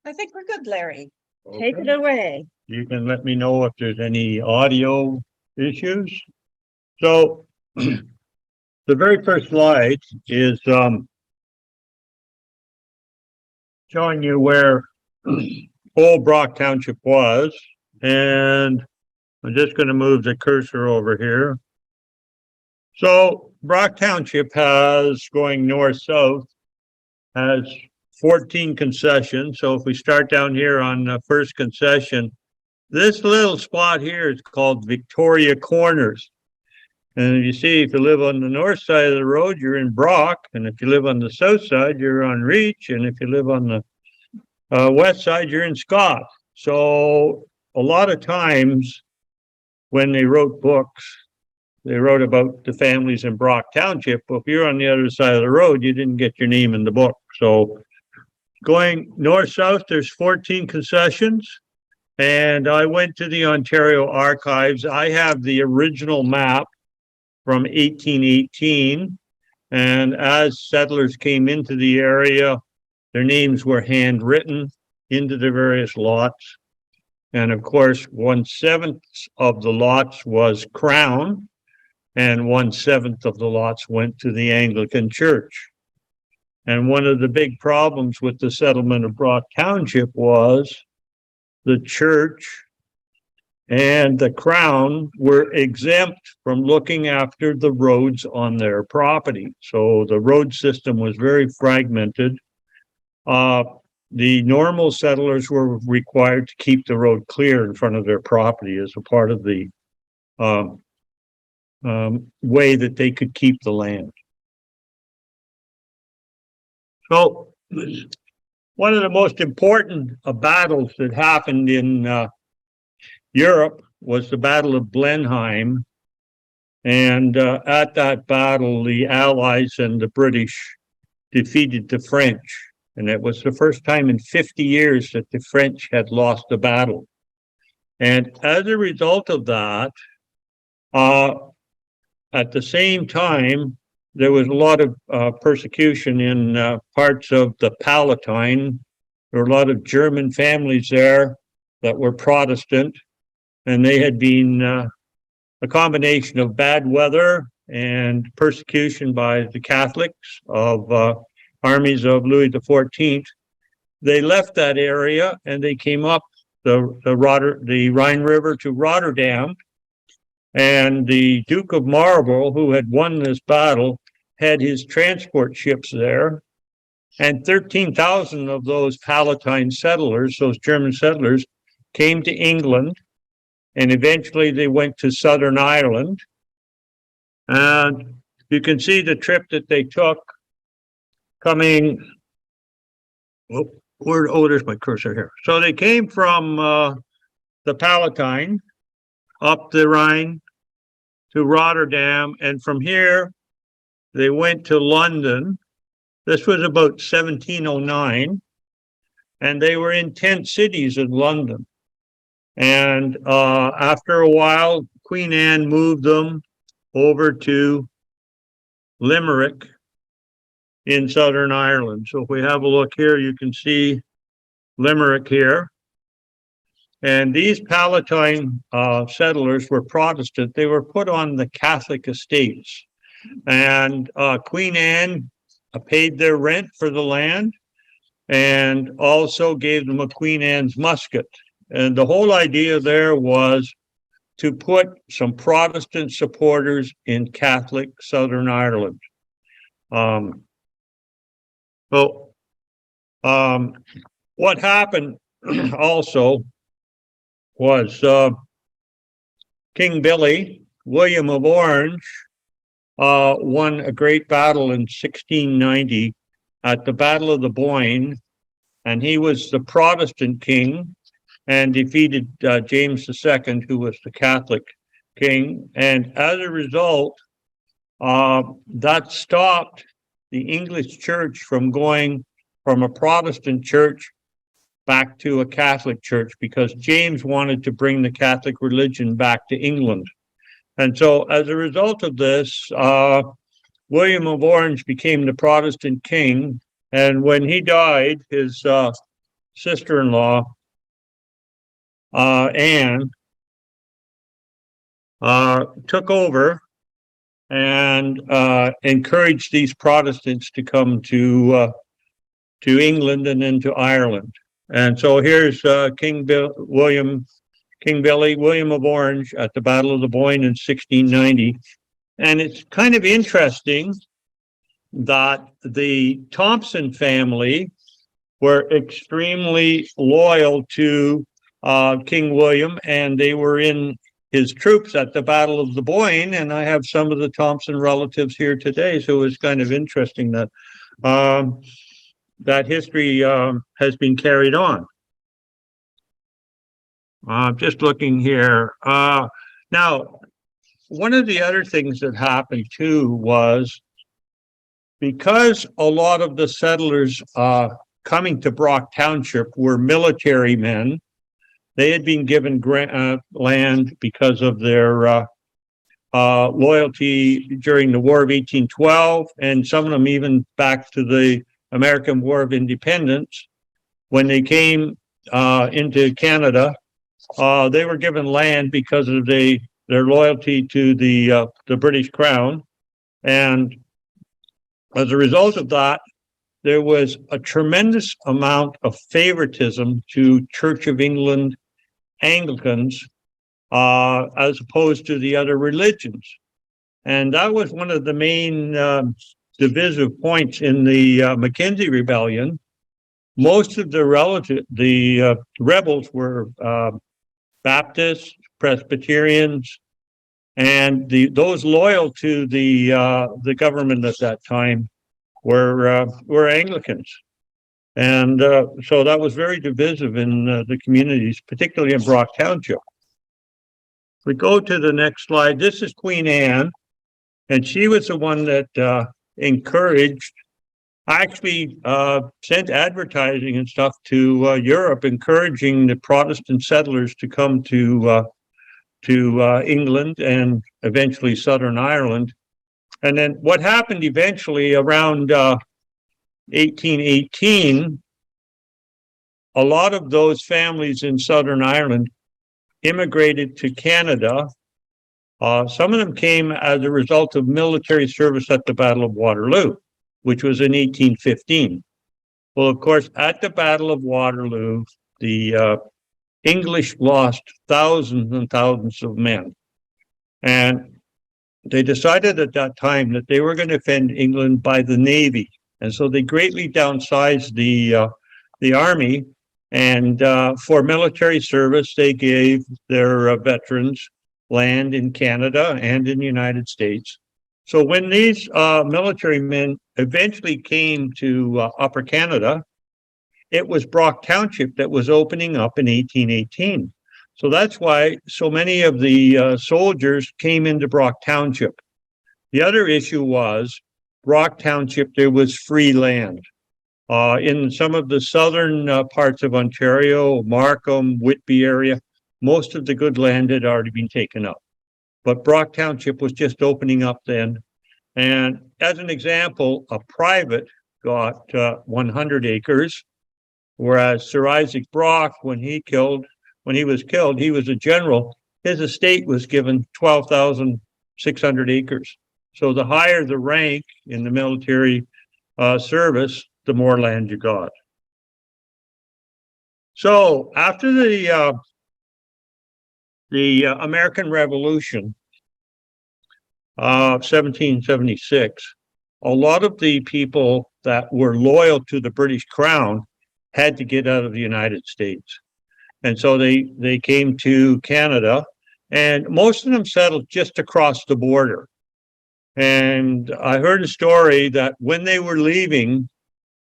I think we're good, Larry. Take it away. You can let me know if there's any audio issues. So the very first slide is showing you where Old Brock Township was. And I'm just going to move the cursor over here. So Brock Township has, going north-south, has 14 concessions. So if we start down here on the first concession, this little spot here is called Victoria Corners. And you see, if you live on the north side of the road, you're in Brock. And if you live on the south side, you're on Reach. And if you live on the west side, you're in Scott. So a lot of times when they wrote books, they wrote about the families in Brock Township. But if you're on the other side of the road, you didn't get your name in the book. So going north-south, there's 14 concessions. And I went to the Ontario Archives. I have the original map from 1818. And as settlers came into the area, their names were handwritten into the various lots. And of course, 1/7 of the lots was crown, and 1/7 of the lots went to the Anglican Church. And one of the big problems with the settlement of Brock Township was the church and the crown were exempt from looking after the roads on their property. So the road system was very fragmented. The normal settlers were required to keep the road clear in front of their property as a part of the way that they could keep the land. So one of the most important battles that happened in Europe was the Battle of Blenheim. And at that battle, the Allies and the British defeated the French. And it was the first time in 50 years that the French had lost a battle. And as a result of that, at the same time, there was a lot of persecution in parts of the Palatine. There were a lot of German families there that were Protestant, and they had been a combination of bad weather and persecution by the Catholics of armies of Louis XIV. They left that area and they came up the Rhine River to Rotterdam. And the Duke of Marlborough, who had won this battle, had his transport ships there. And 13,000 of those Palatine settlers, those German settlers, came to England. And eventually they went to Southern Ireland. And you can see the trip that they took coming, there's my cursor here. So they came from the Palatine up the Rhine to Rotterdam, and from here they went to London. This was about 1709, and they were in tent cities in London. And after a while, Queen Anne moved them over to Limerick in Southern Ireland. So if we have a look here, you can see Limerick here. And these Palatine settlers were Protestant. They were put on the Catholic estates. And Queen Anne paid their rent for the land and also gave them a Queen Anne's musket. And the whole idea there was to put some Protestant supporters in Catholic Southern Ireland. What happened also was King Billy, William of Orange, won a great battle in 1690 at the Battle of the Boyne, and he was the Protestant king and defeated James II, who was the Catholic king. And as a result, that stopped the English church from going from a Protestant church back to a Catholic church, because James wanted to bring the Catholic religion back to England. And so as a result of this, William of Orange became the Protestant king. And when he died, his sister-in-law, Anne, took over and encouraged these Protestants to come to England and then to Ireland. And so here's King Billy, William of Orange at the Battle of the Boyne in 1690. And it's kind of interesting that the Thompson family were extremely loyal to King William, and they were in his troops at the Battle of the Boyne, and I have some of the Thompson relatives here today, so it's kind of interesting that that history has been carried on. Just looking here. Now, one of the other things that happened too was because a lot of the settlers coming to Brock Township were military men. They had been given land because of their loyalty during the War of 1812, and some of them even back to the American War of Independence. When they came into Canada, they were given land because of their loyalty to the British Crown. And as a result of that, there was a tremendous amount of favoritism to Church of England Anglicans as opposed to the other religions. And that was one of the main divisive points in the Mackenzie Rebellion. Most of the rebels were Baptists, Presbyterians, and those loyal to the government at that time were Anglicans. And so that was very divisive in the communities, particularly in Brock Township. If we go to the next slide, this is Queen Anne, and she was the one that encouraged, actually sent advertising and stuff to Europe, encouraging the Protestant settlers to come to England and eventually Southern Ireland. And then what happened eventually around 1818, a lot of those families in Southern Ireland immigrated to Canada. Some of them came as a result of military service at the Battle of Waterloo, which was in 1815. Well, of course, at the Battle of Waterloo, the English lost thousands and thousands of men. And they decided at that time that they were going to defend England by the Navy. And so they greatly downsized the army. And for military service, they gave their veterans land in Canada and in the United States. So when these military men eventually came to Upper Canada, it was Brock Township that was opening up in 1818. So that's why so many of the soldiers came into Brock Township. The other issue was Brock Township, there was free land. In some of the southern parts of Ontario, Markham, Whitby area, most of the good land had already been taken up. But Brock Township was just opening up then. And as an example, a private got 100 acres, whereas Sir Isaac Brock, when he was killed, he was a general. His estate was given 12,600 acres. So the higher the rank in the military service, the more land you got. So after the American Revolution of 1776, a lot of the people that were loyal to the British Crown had to get out of the United States. And so they came to Canada, and most of them settled just across the border. And I heard a story that when they were leaving,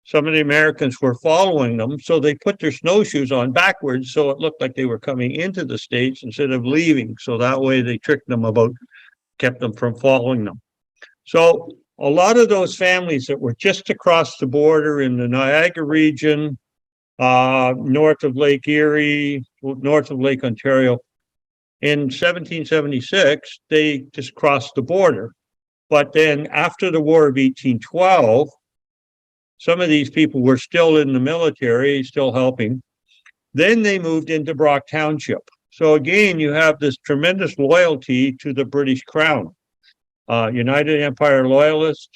some of the Americans were following them, so they put their snowshoes on backwards so it looked like they were coming into the States instead of leaving. So that way they tricked them kept them from following them. So a lot of those families that were just across the border in the Niagara region, north of Lake Erie, north of Lake Ontario, in 1776, they just crossed the border. But then after the War of 1812, some of these people were still in the military, still helping. Then they moved into Brock Township. So again, you have this tremendous loyalty to the British Crown, United Empire Loyalists,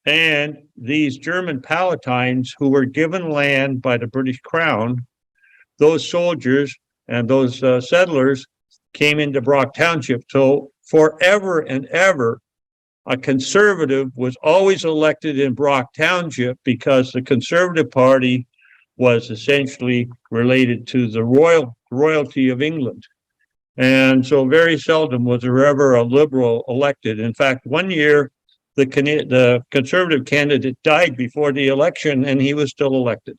and these German Palatines who were given land by the British Crown. Those soldiers and those settlers came into Brock Township. So forever and ever, a conservative was always elected in Brock Township because the Conservative Party was essentially related to the royalty of England. And so very seldom was there ever a Liberal elected. In fact, one year, the Conservative candidate died before the election and he was still elected.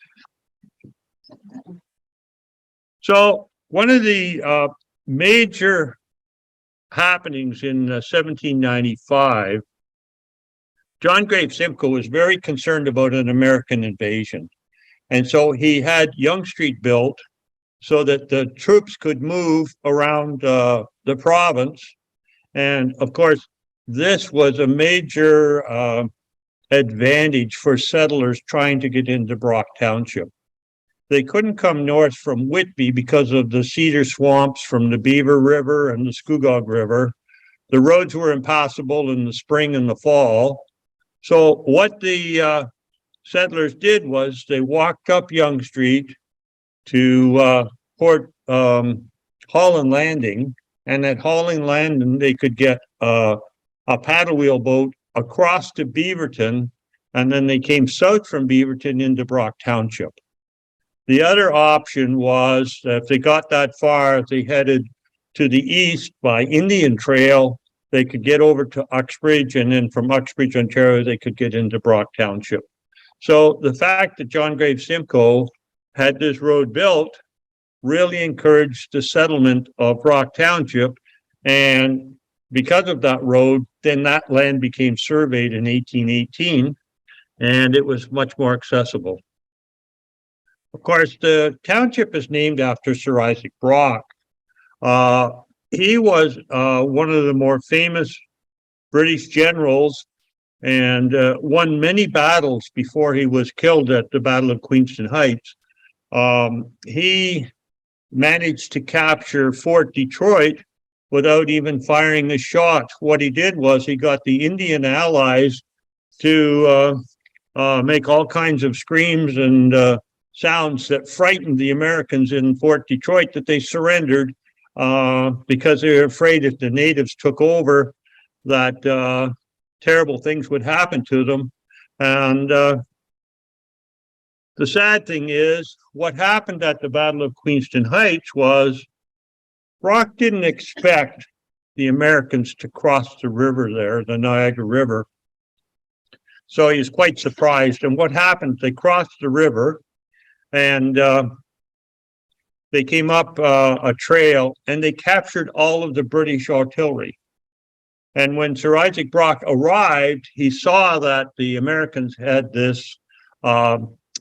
So one of the major happenings in 1795, John Graves Simcoe was very concerned about an American invasion. And so he had Yonge Street built so that the troops could move around the province. And of course, this was a major advantage for settlers trying to get into Brock Township. They couldn't come north from Whitby because of the cedar swamps from the Beaver River and the Scugog River. The roads were impassable in the spring and the fall. So what the settlers did was they walked up Yonge Street to Port Holland Landing, and at Holland Landing they could get a paddle wheel boat across to Beaverton, and then they came south from Beaverton into Brock Township. The other option was that if they got that far, they headed to the east by Indian Trail. They could get over to Uxbridge, and then from Uxbridge, Ontario, they could get into Brock Township. So the fact that John Graves Simcoe had this road built really encouraged the settlement of Brock Township. And because of that road, then that land became surveyed in 1818, and it was much more accessible. Of course, the township is named after Sir Isaac Brock. He was one of the more famous British generals and won many battles before he was killed at the Battle of Queenston Heights. He managed to capture Fort Detroit without even firing a shot. What he did was he got the Indian allies to make all kinds of screams and sounds that frightened the Americans in Fort Detroit, that they surrendered because they were afraid if the natives took over that terrible things would happen to them. And the sad thing is, what happened at the Battle of Queenston Heights was Brock didn't expect the Americans to cross the river there, the Niagara River. So he was quite surprised. And what happened, they crossed the river, and they came up a trail, and they captured all of the British artillery. And when Sir Isaac Brock arrived, he saw that the Americans had this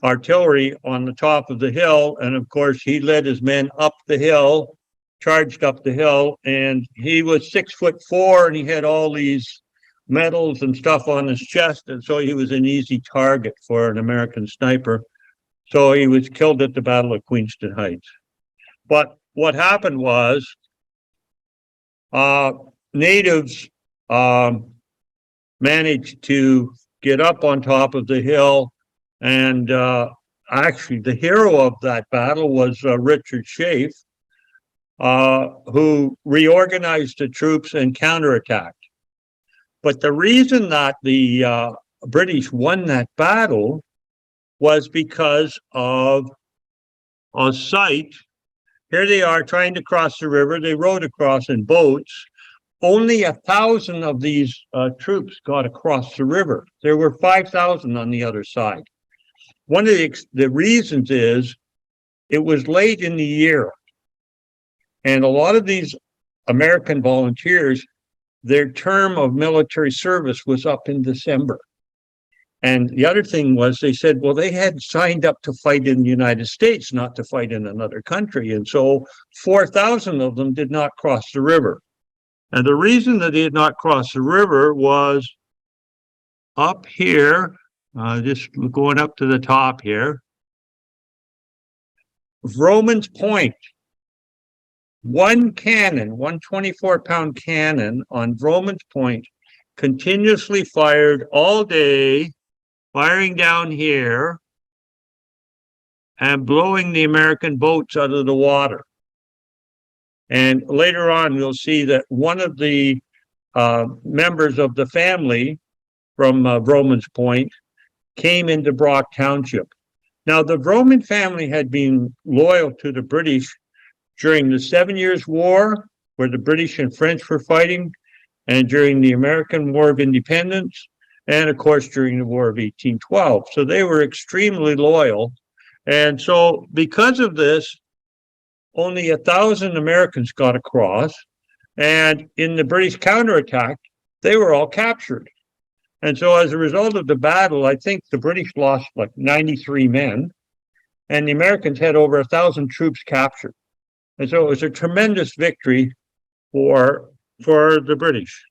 artillery on the top of the hill. And of course, he led his men up the hill, charged up the hill, and he was 6'4", and he had all these medals and stuff on his chest. And so he was an easy target for an American sniper. So he was killed at the Battle of Queenston Heights. But what happened was natives managed to get up on top of the hill, and actually the hero of that battle was Richard Schaeff, who reorganized the troops and counterattacked. But the reason that the British won that battle was because of a sight. Here they are trying to cross the river. They rowed across in boats. Only 1,000 of these troops got across the river. There were 5,000 on the other side. One of the reasons is it was late in the year, and a lot of these American volunteers, their term of military service was up in December. And the other thing was, they said, well, they had signed up to fight in the United States, not to fight in another country. And so 4,000 of them did not cross the river. And the reason that they did not cross the river was up here just going up to the top here. Romans Point. One cannon, 124-pound cannon on Romans Point, continuously fired all day, firing down here and blowing the American boats out of the water. And later on, you'll see that one of the members of the family from Romans Point came into Brock Township. Now, the Roman family had been loyal to the British during the 7 Years' War, where the British and French were fighting, and during the American War of Independence, and of course, during the War of 1812. So they were extremely loyal. And so because of this, only 1,000 Americans got across. And in the British counterattack, they were all captured. And so as a result of the battle, I think the British lost like 93 men, and the Americans had over 1,000 troops captured. And so it was a tremendous victory for the British.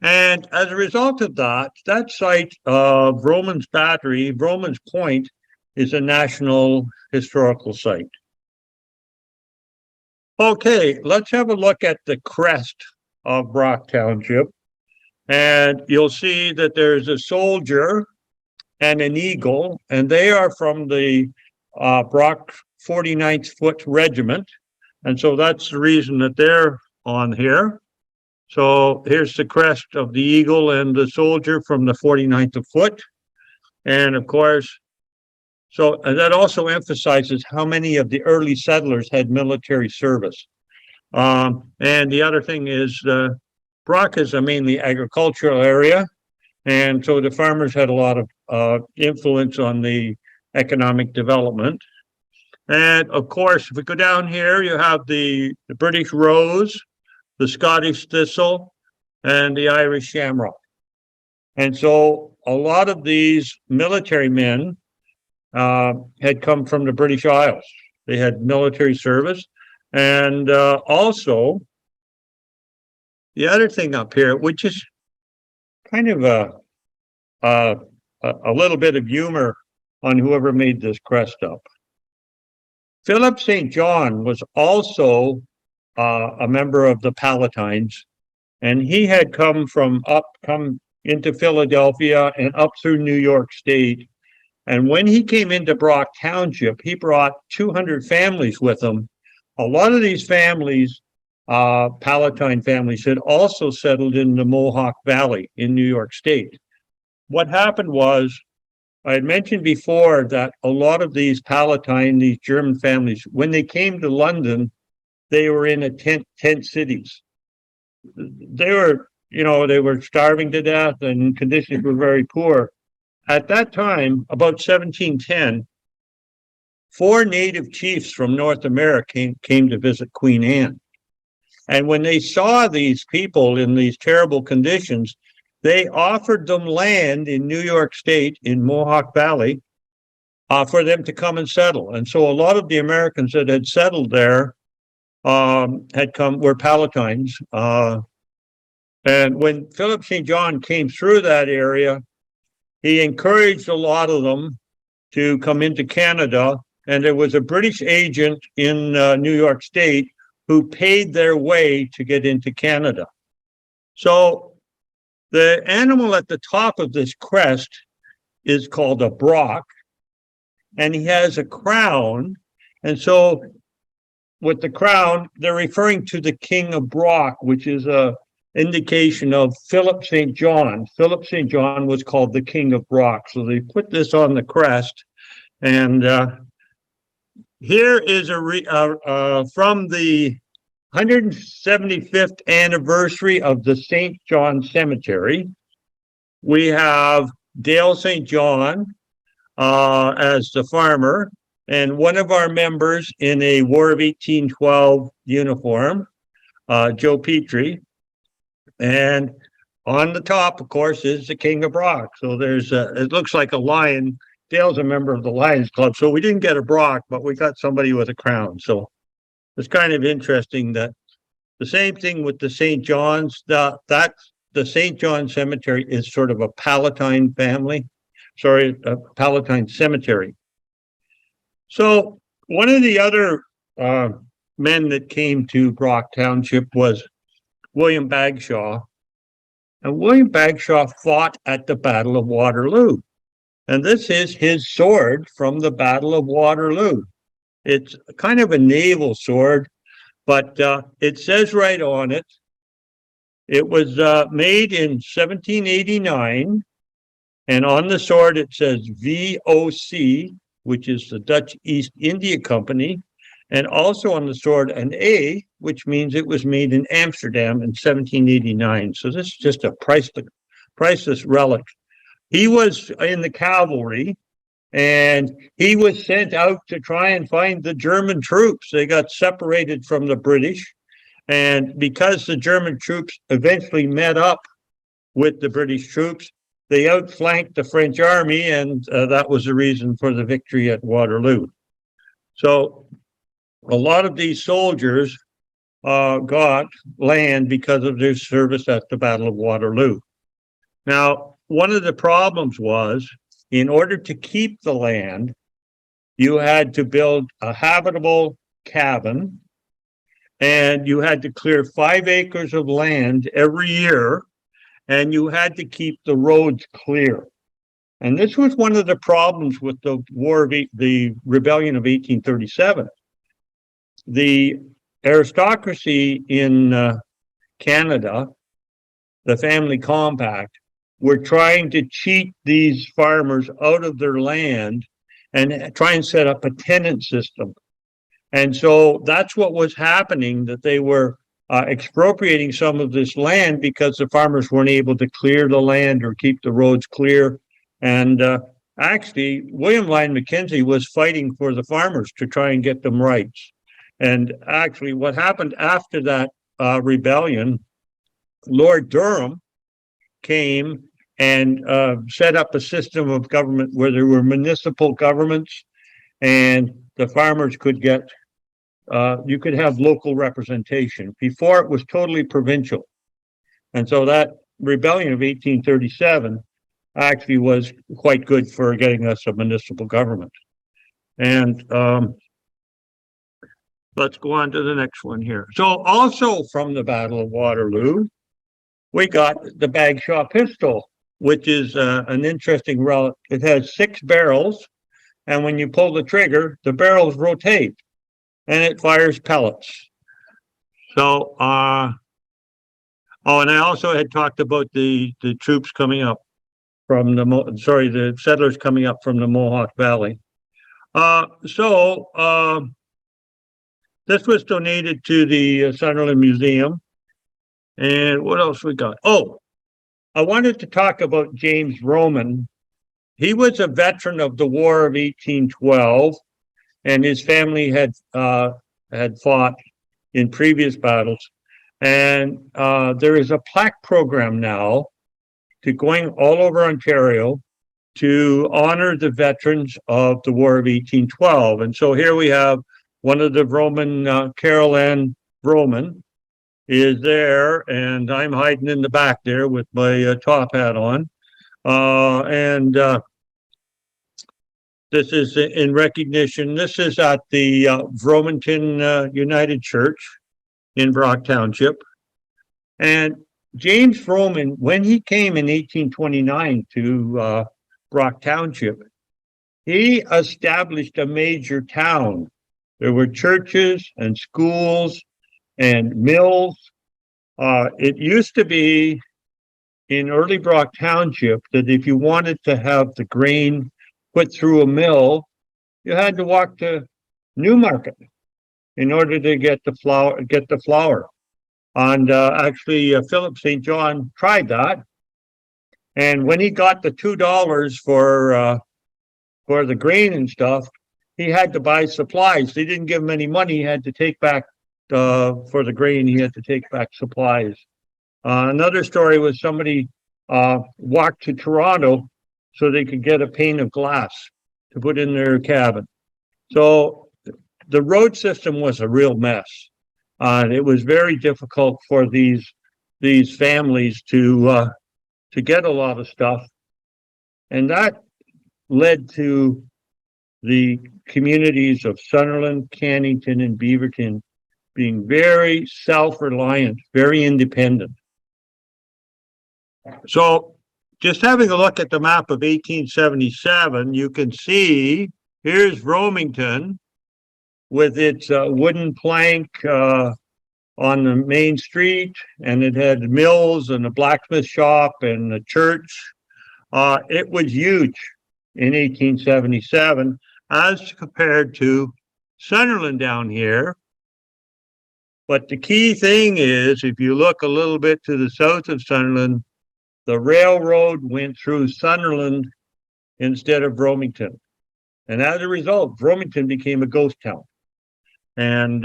And as a result of that, that site of Romans Battery, Romans Point, is a National Historical Site. Okay, let's have a look at the crest of Brock Township. And you'll see that there's a soldier and an eagle, and they are from the Brock 49th Foot Regiment. And so that's the reason that they're on here. So here's the crest of the eagle and the soldier from the 49th Foot. And of course, and that also emphasizes how many of the early settlers had military service. And the other thing is, Brock is a mainly agricultural area, and so the farmers had a lot of influence on the economic development. And of course, if we go down here, you have the British rose, the Scottish thistle, and the Irish shamrock. And so a lot of these military men had come from the British Isles. They had military service. And also, the other thing up here, which is kind of a little bit of humor on whoever made this crest up. Philip St. John was also a member of the Palatines, and he had come into Philadelphia and up through New York State. And when he came into Brock Township, he brought 200 families with him. A lot of these families, Palatine families, had also settled in the Mohawk Valley in New York State. What happened was, I had mentioned before that a lot of these Palatine, these German families, when they came to London, they were in tent cities. They were starving to death and conditions were very poor. At that time, about 1710, 4 native chiefs from North America came to visit Queen Anne. And when they saw these people in these terrible conditions, they offered them land in New York State, in Mohawk Valley, for them to come and settle. And so a lot of the Americans that had settled there were Palatines. And when Philip St. John came through that area, he encouraged a lot of them to come into Canada. And there was a British agent in New York State who paid their way to get into Canada. So the animal at the top of this crest is called a Brock, and he has a crown. And so with the crown, they're referring to the King of Brock, which is a indication of Philip St. John. Philip St. John was called the King of Brock. So they put this on the crest. And here is from the 175th anniversary of the St. John Cemetery. We have Dale St. John as the farmer, and one of our members in a War of 1812 uniform, Joe Petrie. And on the top, of course, is the King of Brock. So it looks like a lion. Dale's a member of the Lions Club. So we didn't get a Brock, but we got somebody with a crown. So it's kind of interesting that the same thing with the St. John's, that the St. John Cemetery is sort of a Palatine family. Sorry, a Palatine cemetery. So one of the other men that came to Brock Township was William Bagshaw. And William Bagshaw fought at the Battle of Waterloo. And this is his sword from the Battle of Waterloo. It's kind of a naval sword, but it says right on it, it was made in 1789. And on the sword, it says VOC, which is the Dutch East India Company. And also on the sword, an A, which means it was made in Amsterdam in 1789. So this is just a priceless relic. He was in the cavalry, and he was sent out to try and find the German troops. They got separated from the British. And because the German troops eventually met up with the British troops, they outflanked the French army, and that was the reason for the victory at Waterloo. So a lot of these soldiers got land because of their service at the Battle of Waterloo. Now, one of the problems was, in order to keep the land, you had to build a habitable cabin, and you had to clear 5 acres of land every year, and you had to keep the roads clear. And this was one of the problems with the the rebellion of 1837. The aristocracy in Canada, the family compact, were trying to cheat these farmers out of their land and try and set up a tenant system. And so that's what was happening, that they were expropriating some of this land because the farmers weren't able to clear the land or keep the roads clear. And actually, William Lyon Mackenzie was fighting for the farmers to try and get them rights. And actually, what happened after that rebellion, Lord Durham came and set up a system of government where there were municipal governments, and the farmers could get, you could have local representation. Before, it was totally provincial. And so that rebellion of 1837 actually was quite good for getting us a municipal government. And let's go on to the next one here. So also from the Battle of Waterloo, we got the Bagshaw pistol, which is an interesting relic. It has 6 barrels, and when you pull the trigger, the barrels rotate, and it fires pellets. So, oh, and I also had talked about the troops coming up from the settlers coming up from the Mohawk Valley. This was donated to the Sunderland Museum. And what else we got? Oh, I wanted to talk about James Roman. He was a veteran of the War of 1812, and his family had fought in previous battles. And there is a plaque program now going all over Ontario to honor the veterans of the War of 1812. And so here we have one of the Roman, Carol Ann Roman is there, and I'm hiding in the back there with my top hat on. This is in recognition. This is at the Vrominton United Church in Brock Township. And James Roman, when he came in 1829 to Brock Township, he established a major town. There were churches and schools and mills. It used to be in early Brock Township that if you wanted to have the grain put through a mill, you had to walk to Newmarket in order to get the flour. And actually, Philip St. John tried that. And when he got the $2 for the grain and stuff, he had to buy supplies. They didn't give him any money. He had to take back for the grain. He had to take back supplies. Another story was somebody walked to Toronto so they could get a pane of glass to put in their cabin. So the road system was a real mess. It was very difficult for these these families to get a lot of stuff. And that led to the communities of Sunderland, Cannington, and Beaverton being very self-reliant, very independent. So just having a look at the map of 1877, you can see here's Romington with its wooden plank on the main street, and it had mills and a blacksmith shop and a church. It was huge in 1877 as compared to Sunderland down here. But the key thing is, if you look a little bit to the south of Sunderland, the railroad went through Sunderland instead of Romington. And as a result, Romington became a ghost town. And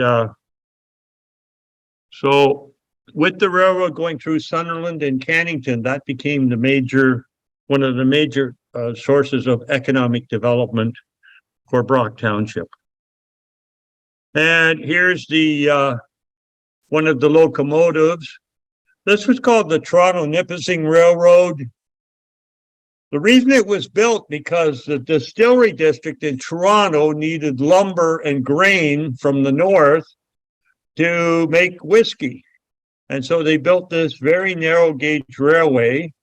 so with the railroad going through Sunderland and Cannington, that became one of the major sources of economic development for Brock Township. And here's the one of the locomotives. This was called the Toronto Nipissing Railroad. The reason it was built because the distillery district in Toronto needed lumber and grain from the north to make whiskey. And so they built this very narrow gauge railway,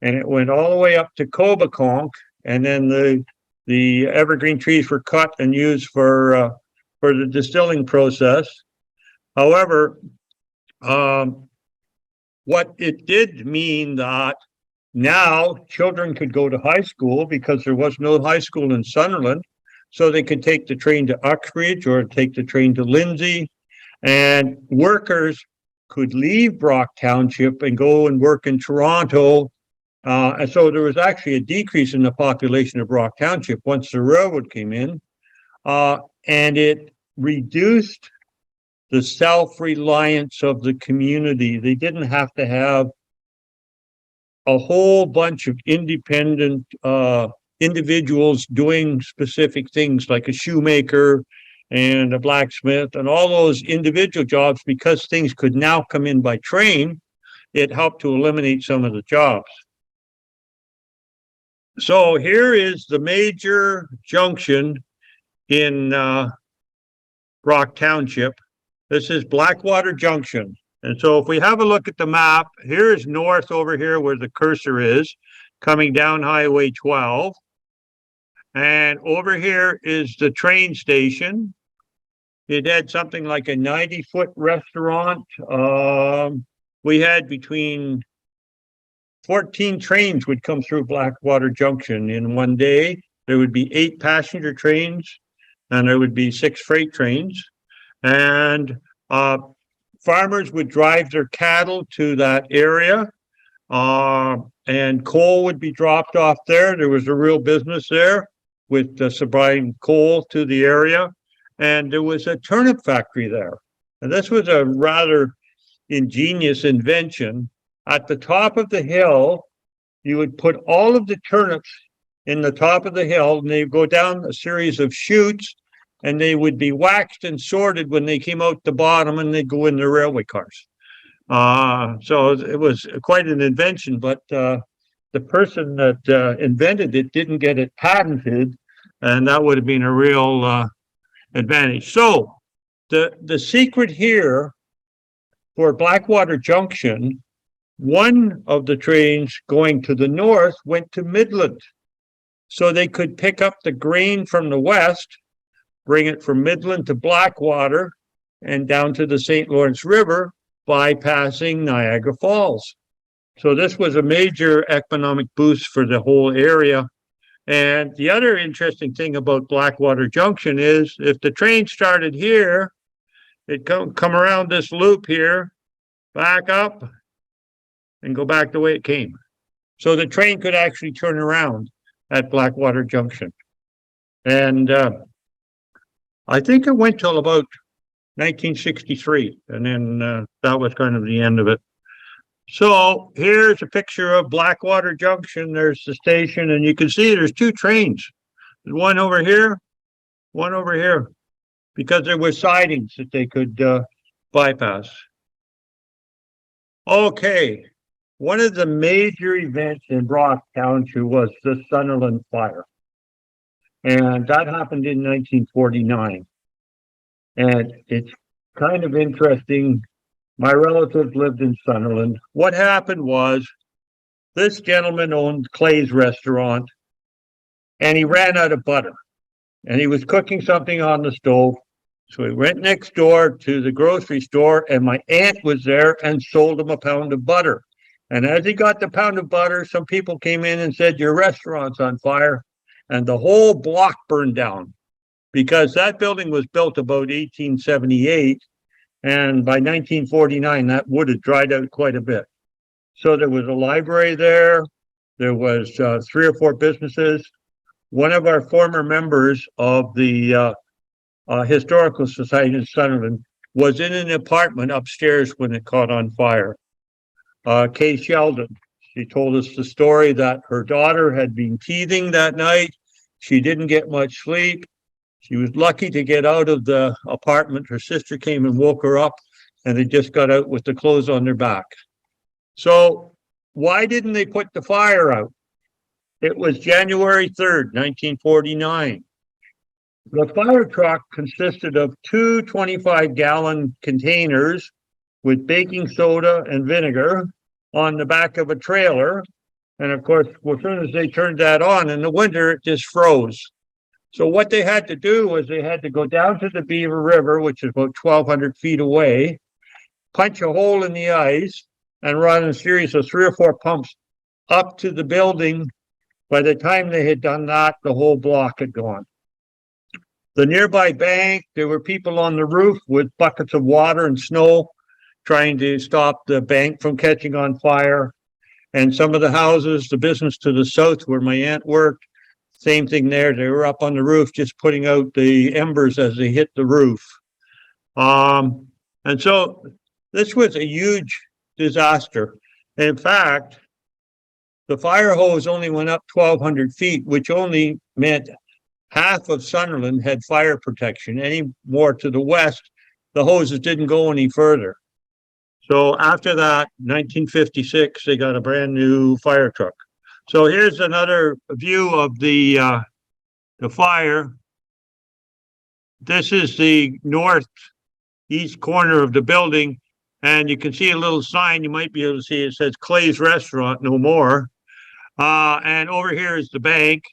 and it went all the way up to Cobeconk, and then the evergreen trees were cut and used for the distilling process. However, what it did mean that now children could go to high school because there was no high school in Sunderland, so they could take the train to Uxbridge or take the train to Lindsay, and workers could leave Brock Township and go and work in Toronto. And so there was actually a decrease in the population of Brock Township once the railroad came in, and it reduced the self-reliance of the community. They didn't have to have a whole bunch of independent individuals doing specific things like a shoemaker and a blacksmith and all those individual jobs. Because things could now come in by train, it helped to eliminate some of the jobs. So here is the major junction in Brock Township. This is Blackwater Junction. And so if we have a look at the map, here is north over here where the cursor is, coming down Highway 12. And over here is the train station. It had something like a 90-foot restaurant. We had between 14 trains would come through Blackwater Junction in one day. There would be 8 passenger trains, and there would be 6 freight trains. And farmers would drive their cattle to that area, and coal would be dropped off there. There was a real business there with supplying coal to the area. And there was a turnip factory there. And this was a rather ingenious invention. At the top of the hill, you would put all of the turnips in the top of the hill, and they would go down a series of chutes, and they would be waxed and sorted when they came out the bottom, and they'd go in the railway cars. So it was quite an invention, but the person that invented it didn't get it patented, and that would have been a real advantage. So the secret here for Blackwater Junction, one of the trains going to the north went to Midland, so they could pick up the grain from the west, bring it from Midland to Blackwater and down to the St. Lawrence River, bypassing Niagara Falls. So this was a major economic boost for the whole area. And the other interesting thing about Blackwater Junction is if the train started here, it'd come around this loop here, back up, and go back the way it came. So the train could actually turn around at Blackwater Junction. And I think it went till about 1963, and then that was kind of the end of it. So here's a picture of Blackwater Junction. There's the station, and you can see there's 2 trains. There's one over here, because there were sidings that they could bypass. Okay. One of the major events in Brock Township was the Sunderland fire. And that happened in 1949. And it's kind of interesting. My relatives lived in Sunderland. What happened was this gentleman owned Clay's restaurant and he ran out of butter and he was cooking something on the stove. So he went next door to the grocery store and my aunt was there and sold him a pound of butter. And as he got the pound of butter, some people came in and said, your restaurant's on fire. And the whole block burned down because that building was built about 1878. And by 1949, that wood had dried out quite a bit. So there was a library there. There was 3 or 4 businesses. One of our former members of the Historical Society in Sunderland was in an apartment upstairs when it caught on fire. Kay Sheldon, she told us the story that her daughter had been teething that night. She didn't get much sleep. She was lucky to get out of the apartment. Her sister came and woke her up, and they just got out with the clothes on their back. So why didn't they put the fire out? It was January 3rd, 1949. The fire truck consisted of 2 25-gallon containers with baking soda and vinegar on the back of a trailer. And of course, as soon as they turned that on in the winter, it just froze. So what they had to do was they had to go down to the Beaver River, which is about 1,200 feet away, punch a hole in the ice, and run a series of 3 or 4 pumps up to the building. By the time they had done that, the whole block had gone. The nearby bank, there were people on the roof with buckets of water and snow trying to stop the bank from catching on fire. And some of the houses, the business to the south where my aunt worked, same thing there. They were up on the roof just putting out the embers as they hit the roof. And so this was a huge disaster. In fact, the fire hose only went up 1,200 feet, which only meant half of Sunderland had fire protection. Any more to the west, the hoses didn't go any further. So after that, 1956, they got a brand new fire truck. So here's another view of the fire. This is the northeast corner of the building, and you can see a little sign. You might be able to see it says Clay's Restaurant, no more. And over here is the bank.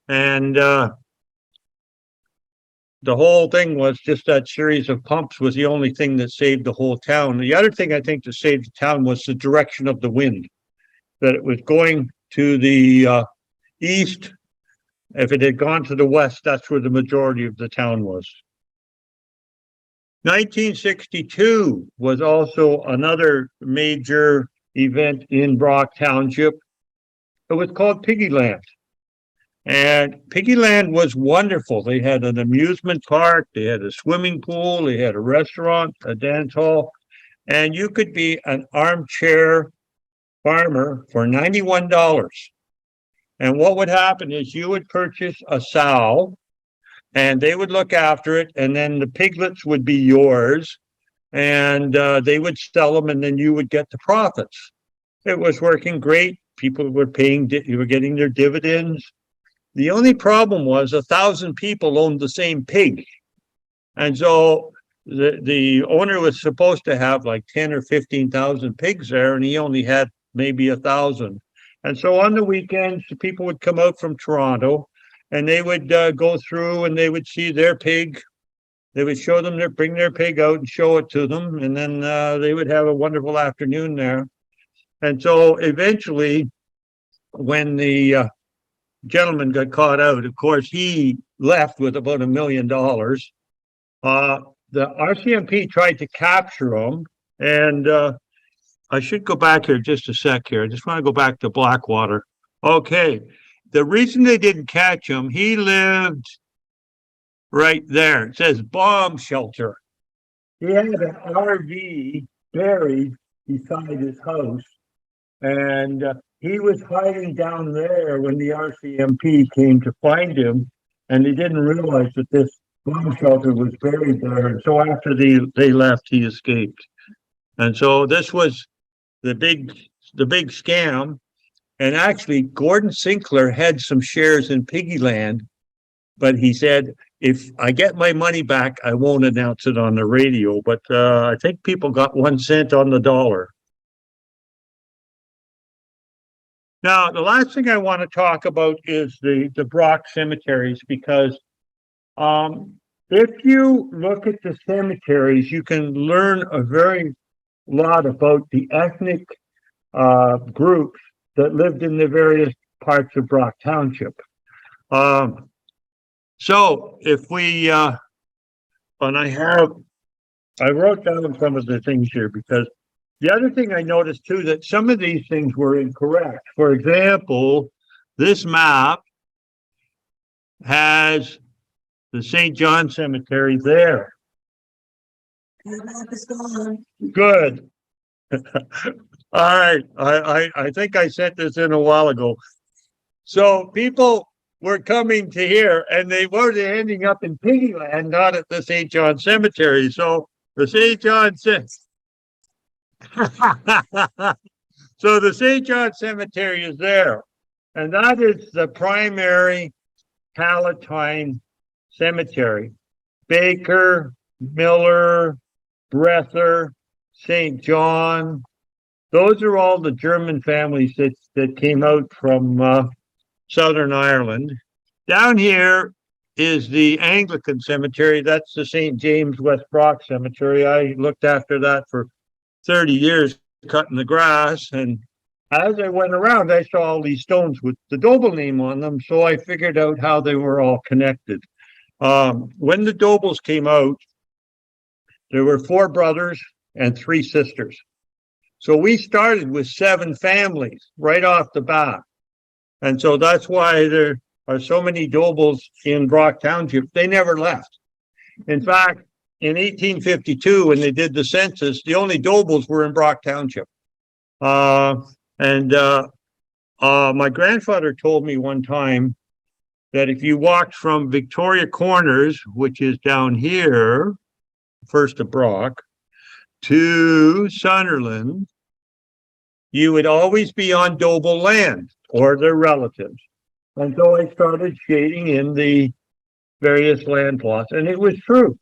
And the whole thing was just that series of pumps was the only thing that saved the whole town. The other thing I think that saved the town was the direction of the wind, that it was going to the east. If it had gone to the west, that's where the majority of the town was. 1962 was also another major event in Brock Township. It was called Piggyland. And Piggyland was wonderful. They had an amusement park, they had a swimming pool, they had a restaurant, a dance hall, and you could be an armchair farmer for $91. And what would happen is you would purchase a sow and they would look after it, and then the piglets would be yours, and they would sell them, and then you would get the profits. It was working great. People were paying, you were getting their dividends. The only problem was 1,000 people owned the same pig. And so the owner was supposed to have like 10 or 15,000 pigs there, and he only had maybe 1,000. And so on the weekends, the people would come out from Toronto and they would go through and they would see their pig. They would show them bring their pig out and show it to them. And then they would have a wonderful afternoon there. And so eventually, when the gentleman got caught out, of course, he left with about $1 million. The RCMP tried to capture him, and I should go back here just a sec here. I just want to go back to Blackwater. Okay, the reason they didn't catch him, he lived right there. It says bomb shelter. He had an RV buried beside his house, and he was hiding down there when the RCMP came to find him, and they didn't realize that this bomb shelter was buried there. And so after they left, he escaped. And so this was the big scam. And actually, Gordon Sinclair had some shares in Piggyland, but he said, if I get my money back, I won't announce it on the radio. But I think people got 1 cent on the dollar. Now, the last thing I want to talk about is the Brock cemeteries, because if you look at the cemeteries, you can learn a very lot about the ethnic groups that lived in the various parts of Brock Township. So if we, and I wrote down some of the things here, because the other thing I noticed too, that some of these things were incorrect. For example, this map has the St. John Cemetery there. Good. All right. I think I sent this in a while ago. So people were coming to here, and they were ending up in Piggyland, not at the St. John Cemetery. So the St. John So the St. John Cemetery is there, and that is the primary Palatine cemetery. Baker, Miller, Breather, St. John, those are all the German families that came out from Southern Ireland. Down here is the Anglican cemetery. That's the St. James West Brock Cemetery. I looked after that for 30 years, cutting the grass. And as I went around, I saw all these stones with the Doble name on them. So I figured out how they were all connected. When the Dobles came out, there were 4 brothers and 3 sisters. So we started with 7 families right off the bat. And so that's why there are so many Dobles in Brock Township. They never left. In fact, in 1852, when they did the census, the only Dobles were in Brock Township. My grandfather told me one time that if you walked from Victoria Corners, which is down here, first of Brock, to Sunderland, you would always be on Doble land or their relatives. And so I started shading in the various land plots. And it was true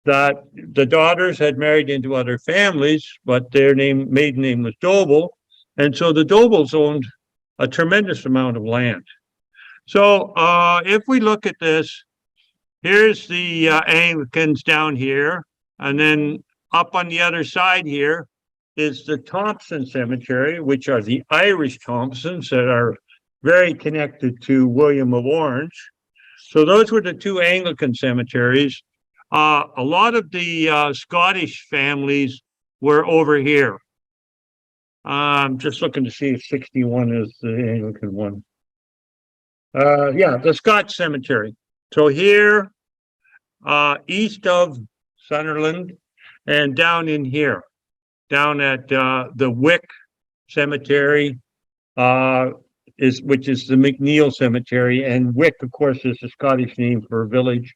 that the daughters had married into other families, but their maiden name was Doble. And so the Dobles owned a tremendous amount of land. So if we look at this, here's the Anglicans down here. And then up on the other side here is the Thompson Cemetery, which are the Irish Thompsons that are very connected to William of Orange. So those were the 2 Anglican cemeteries. A lot of the Scottish families were over here. I'm just looking to see if 61 is the Anglican one. Yeah, the Scotch Cemetery. So here, east of Sunderland, and down in here, down at the Wick Cemetery, which is the McNeil Cemetery, and Wick, of course, is the Scottish name for a village.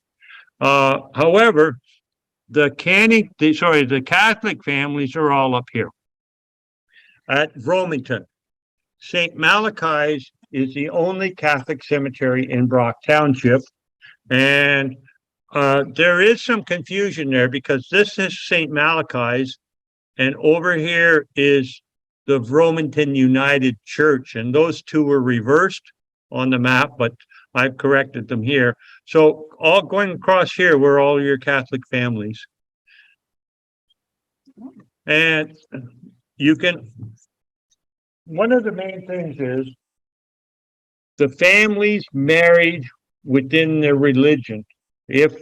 However, the Catholic families are all up here at Vromington. St. Malachi's is the only Catholic cemetery in Brock Township, and there is some confusion there because this is St. Malachi's, and over here is the Vromington United Church, and those 2 were reversed on the map, but I've corrected them here. So all going across here were all your Catholic families. And one of the main things is the families married within their religion. If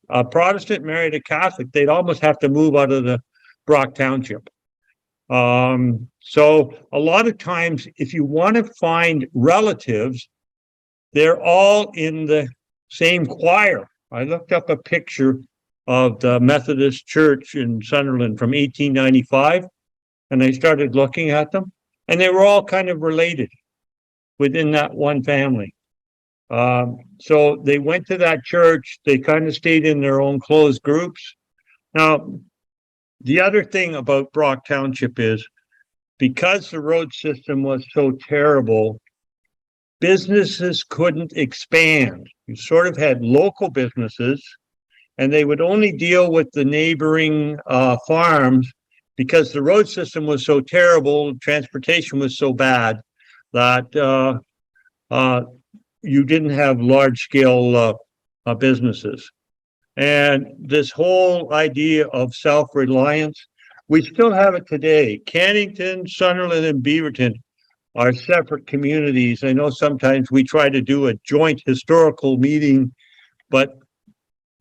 a Protestant married a Catholic, they'd almost have to move out of the Brock Township. So a lot of times, if you want to find relatives, they're all in the same choir. I looked up a picture of the Methodist Church in Sunderland from 1895, and I started looking at them, and they were all kind of related within that one family. So they went to that church. They kind of stayed in their own closed groups. Now, the other thing about Brock Township is because the road system was so terrible, businesses couldn't expand. You sort of had local businesses, and they would only deal with the neighboring farms because the road system was so terrible, transportation was so bad that you didn't have large-scale businesses. And this whole idea of self-reliance, we still have it today. Cannington, Sunderland, and Beaverton are separate communities. I know sometimes we try to do a joint historical meeting, but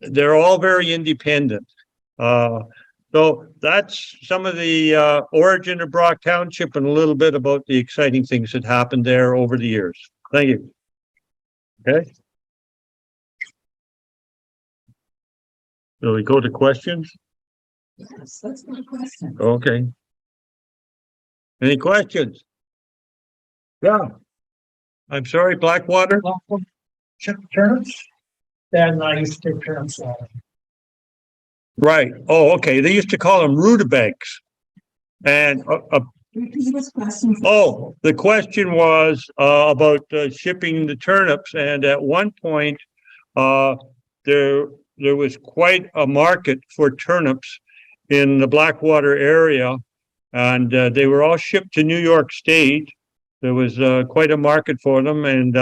they're all very independent. So that's some of the origin of Brock Township and a little bit about the exciting things that happened there over the years. Thank you. Okay. So we go to questions? Yes, that's my question. Okay. Any questions? Yeah. I'm sorry, Blackwater? Turnips, then I used to turn salad. Right. Oh, okay. They used to call them rutabagas. And Repeat his question. the question was about shipping the turnips. And at one point, there was quite a market for turnips in the Blackwater area, and they were all shipped to New York State. There was quite a market for them, and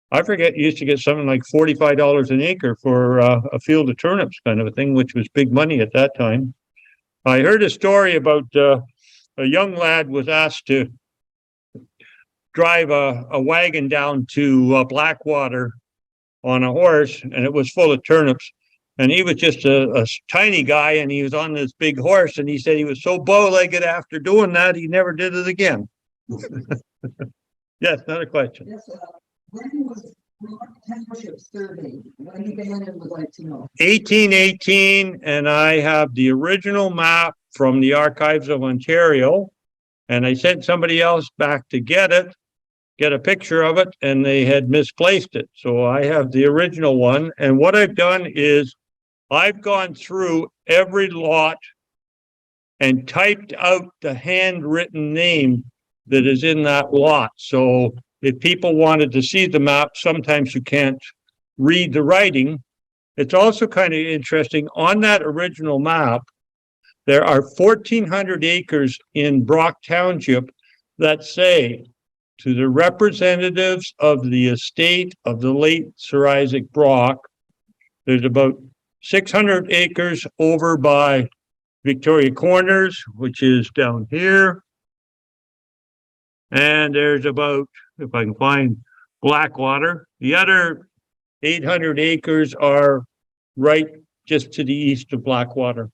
I forget, you used to get something like $45 an acre for a field of turnips kind of a thing, which was big money at that time. I heard a story about a young lad was asked to drive a wagon down to Blackwater on a horse, and it was full of turnips. And he was just a tiny guy, and he was on this big horse, and he said he was so bow-legged after doing that, he never did it again. Yes, another question. Yes, when was Brock Township surveyed? When began and would like to know. 1818, and I have the original map from the Archives of Ontario, and I sent somebody else back to get a picture of it, and they had misplaced it. So I have the original one, and what I've done is I've gone through every lot and typed out the handwritten name that is in that lot. So if people wanted to see the map, sometimes you can't read the writing. It's also kind of interesting, on that original map, there are 1,400 acres in Brock Township that say to the representatives of the estate of the late Sir Isaac Brock, there's about 600 acres over by Victoria Corners, which is down here. And there's about, if I can find Blackwater, the other 800 acres are right just to the east of Blackwater.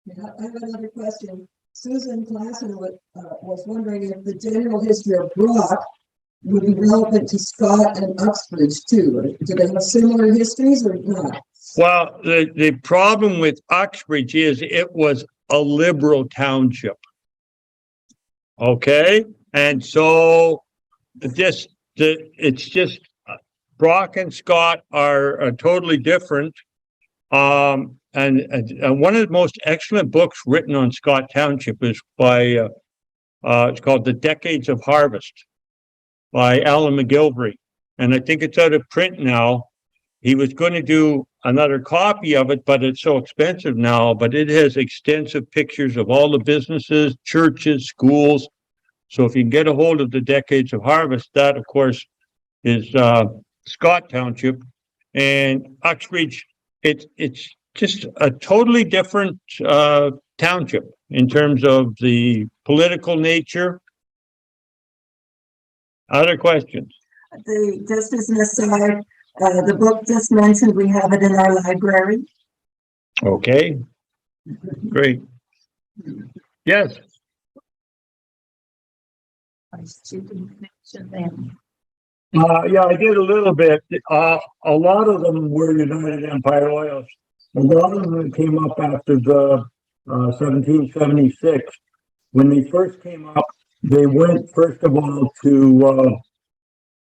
Yeah, I have another question. Susan Klassen was wondering if the general history of Brock would be relevant to Scott and Uxbridge too. Do they have similar histories or not? Well, the problem with Uxbridge is it was a liberal township. Okay, and so it's just Brock and Scott are totally different. And one of the most excellent books written on Scott Township is by it's called The Decades of Harvest by Alan McGilvery, and I think it's out of print now. He was going to do another copy of it, but it's so expensive now. But it has extensive pictures of all the businesses, churches, schools. So if you can get a hold of The Decades of Harvest, that, of course, is Scott Township. And Uxbridge, it's just a totally different township in terms of the political nature. Other questions? Just as an aside, the book just mentioned, we have it in our library. Okay, great. Yes. Yeah, I did a little bit. A lot of them were United Empire Oils. A lot of them came up after the 1776. When they first came up, they went first of all to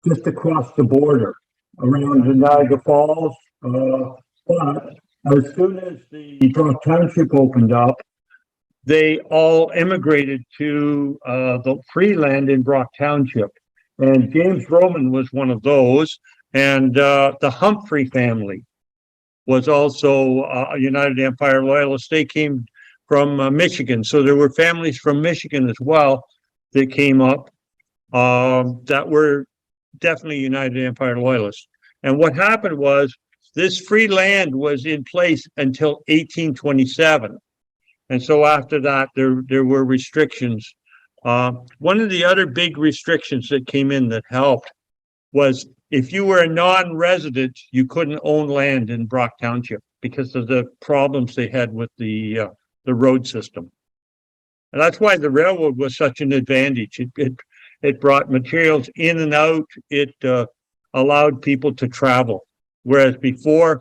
just across the border around the Niagara Falls. But as soon as the Brock Township opened up, they all immigrated to the free land in Brock Township. And James Roman was one of those. And the Humphrey family was also a United Empire Loyalist. They came from Michigan. So there were families from Michigan as well that came up that were definitely United Empire Loyalists. And what happened was this free land was in place until 1827. And so after that, there were restrictions. One of the other big restrictions that came in that helped was if you were a non-resident, you couldn't own land in Brock Township because of the problems they had with the road system. And that's why the railroad was such an advantage. It brought materials in and out. It allowed people to travel. Whereas before,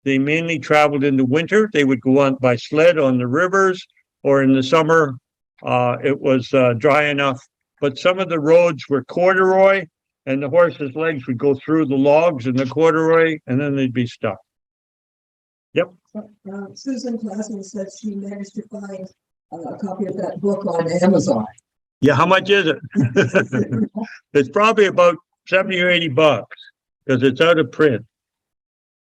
they mainly traveled in the winter. They would go on by sled on the rivers, or in the summer, it was dry enough. But some of the roads were corduroy, and the horses' legs would go through the logs in the corduroy, and then they'd be stuck. Yep. Susan Klassen said she managed to find a copy of that book on Amazon. Yeah, how much is it? It's probably about 70 or 80 bucks because it's out of print.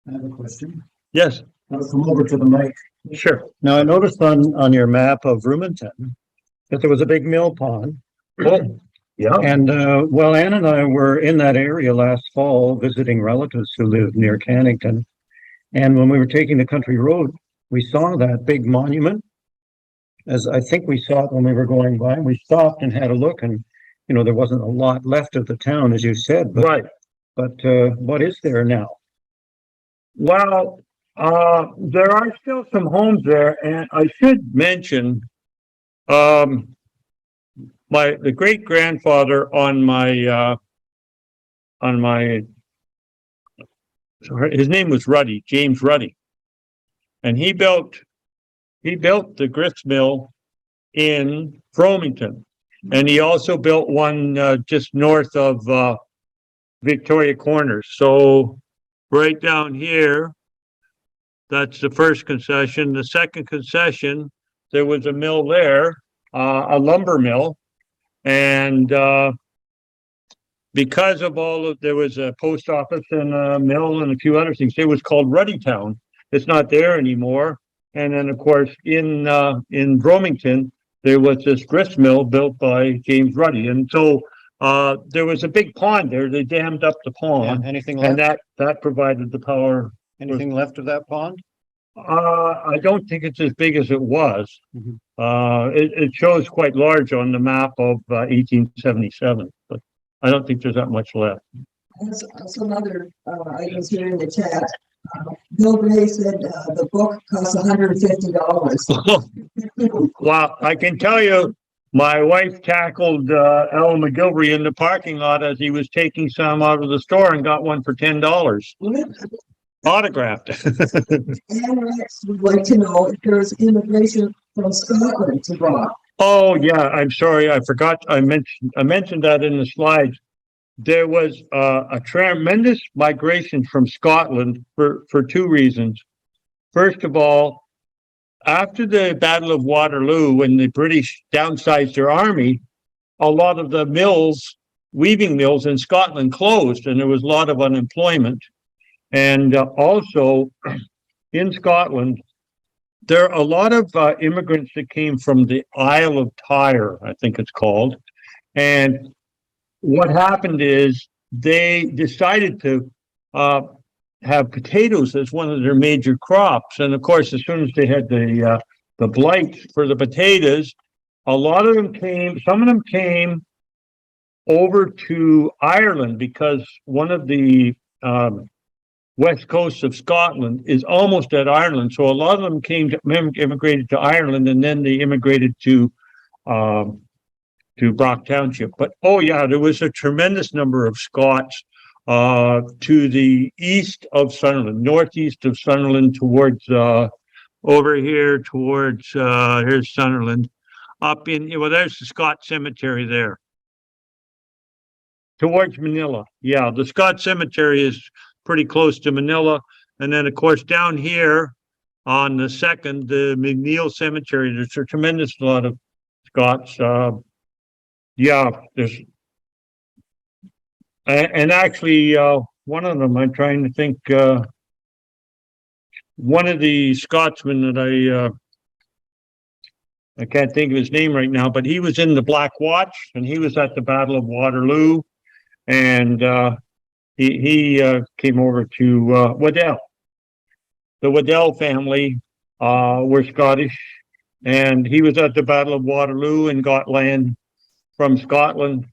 I have a question. Yes, I'll come over to the mic. sure. Now, I noticed on your map of Rumenton that there was a big mill pond. Oh, yeah. And, well, Ann and I were in that area last fall visiting relatives who live near Cannington. And when we were taking the country road, we saw that big monument. As I think we saw it when we were going by, and we stopped and had a look, and, you know, there wasn't a lot left of the town, as you said, but, Right. but, what is there now? Well, there are still some homes there, and I should mention, the great grandfather on my, sorry, his name was Ruddy, James Ruddy, and he built the grist mill in Fromington, and he also built one just north of Victoria Corners. So right down here, that's the first concession. The second concession, there was a mill there, a lumber mill. And because of there was a post office and a mill and a few other things. It was called Ruddytown. It's not there anymore. And then, of course, in Bromington, there was this grist mill built by James Ruddy. And so there was a big pond there. They dammed up the pond. Anything And left? that provided the power. Anything left of that pond? I don't think it's as big as it was. Mhm. It shows quite large on the map of 1877, but I don't think there's that much left. There's some other items here in the chat. Bill Gray said the book costs $150. Well, I can tell you, my wife tackled Alan McGilvery in the parking lot as he was taking some out of the store and got one for $10. Autographed. And Rex would like to know if there's immigration from Scotland to Brock. Oh, yeah, I'm sorry. I forgot. I mentioned that in the slides. There was a tremendous migration from Scotland for two reasons. First of all, after the Battle of Waterloo, when the British downsized their army, a lot of the mills, weaving mills in Scotland closed, and there was a lot of unemployment. And also in Scotland, there are a lot of immigrants that came from the Isle of Tyre, I think it's called. And what happened is they decided to have potatoes as one of their major crops. And of course, as soon as they had the blight for the potatoes, a lot of them some of them came over to Ireland because one of the west coast of Scotland is almost at Ireland. So a lot of them immigrated to Ireland, and then they immigrated to Brock Township. But oh yeah, there was a tremendous number of Scots to the east of Sunderland, northeast of Sunderland, towards over here towards here's Sunderland, up in, well, there's the Scott Cemetery there. Towards Manila. Yeah, the Scott Cemetery is pretty close to Manila. And then, of course, down here on the second, the McNeil Cemetery. There's a tremendous lot of Scots. Yeah, there's, and actually, one of them, I'm trying to think, one of the Scotsmen that I can't think of his name right now, but he was in the Black Watch and he was at the Battle of Waterloo, and he came over to Waddell. The Waddell family were Scottish, and he was at the Battle of Waterloo and got land from Scotland.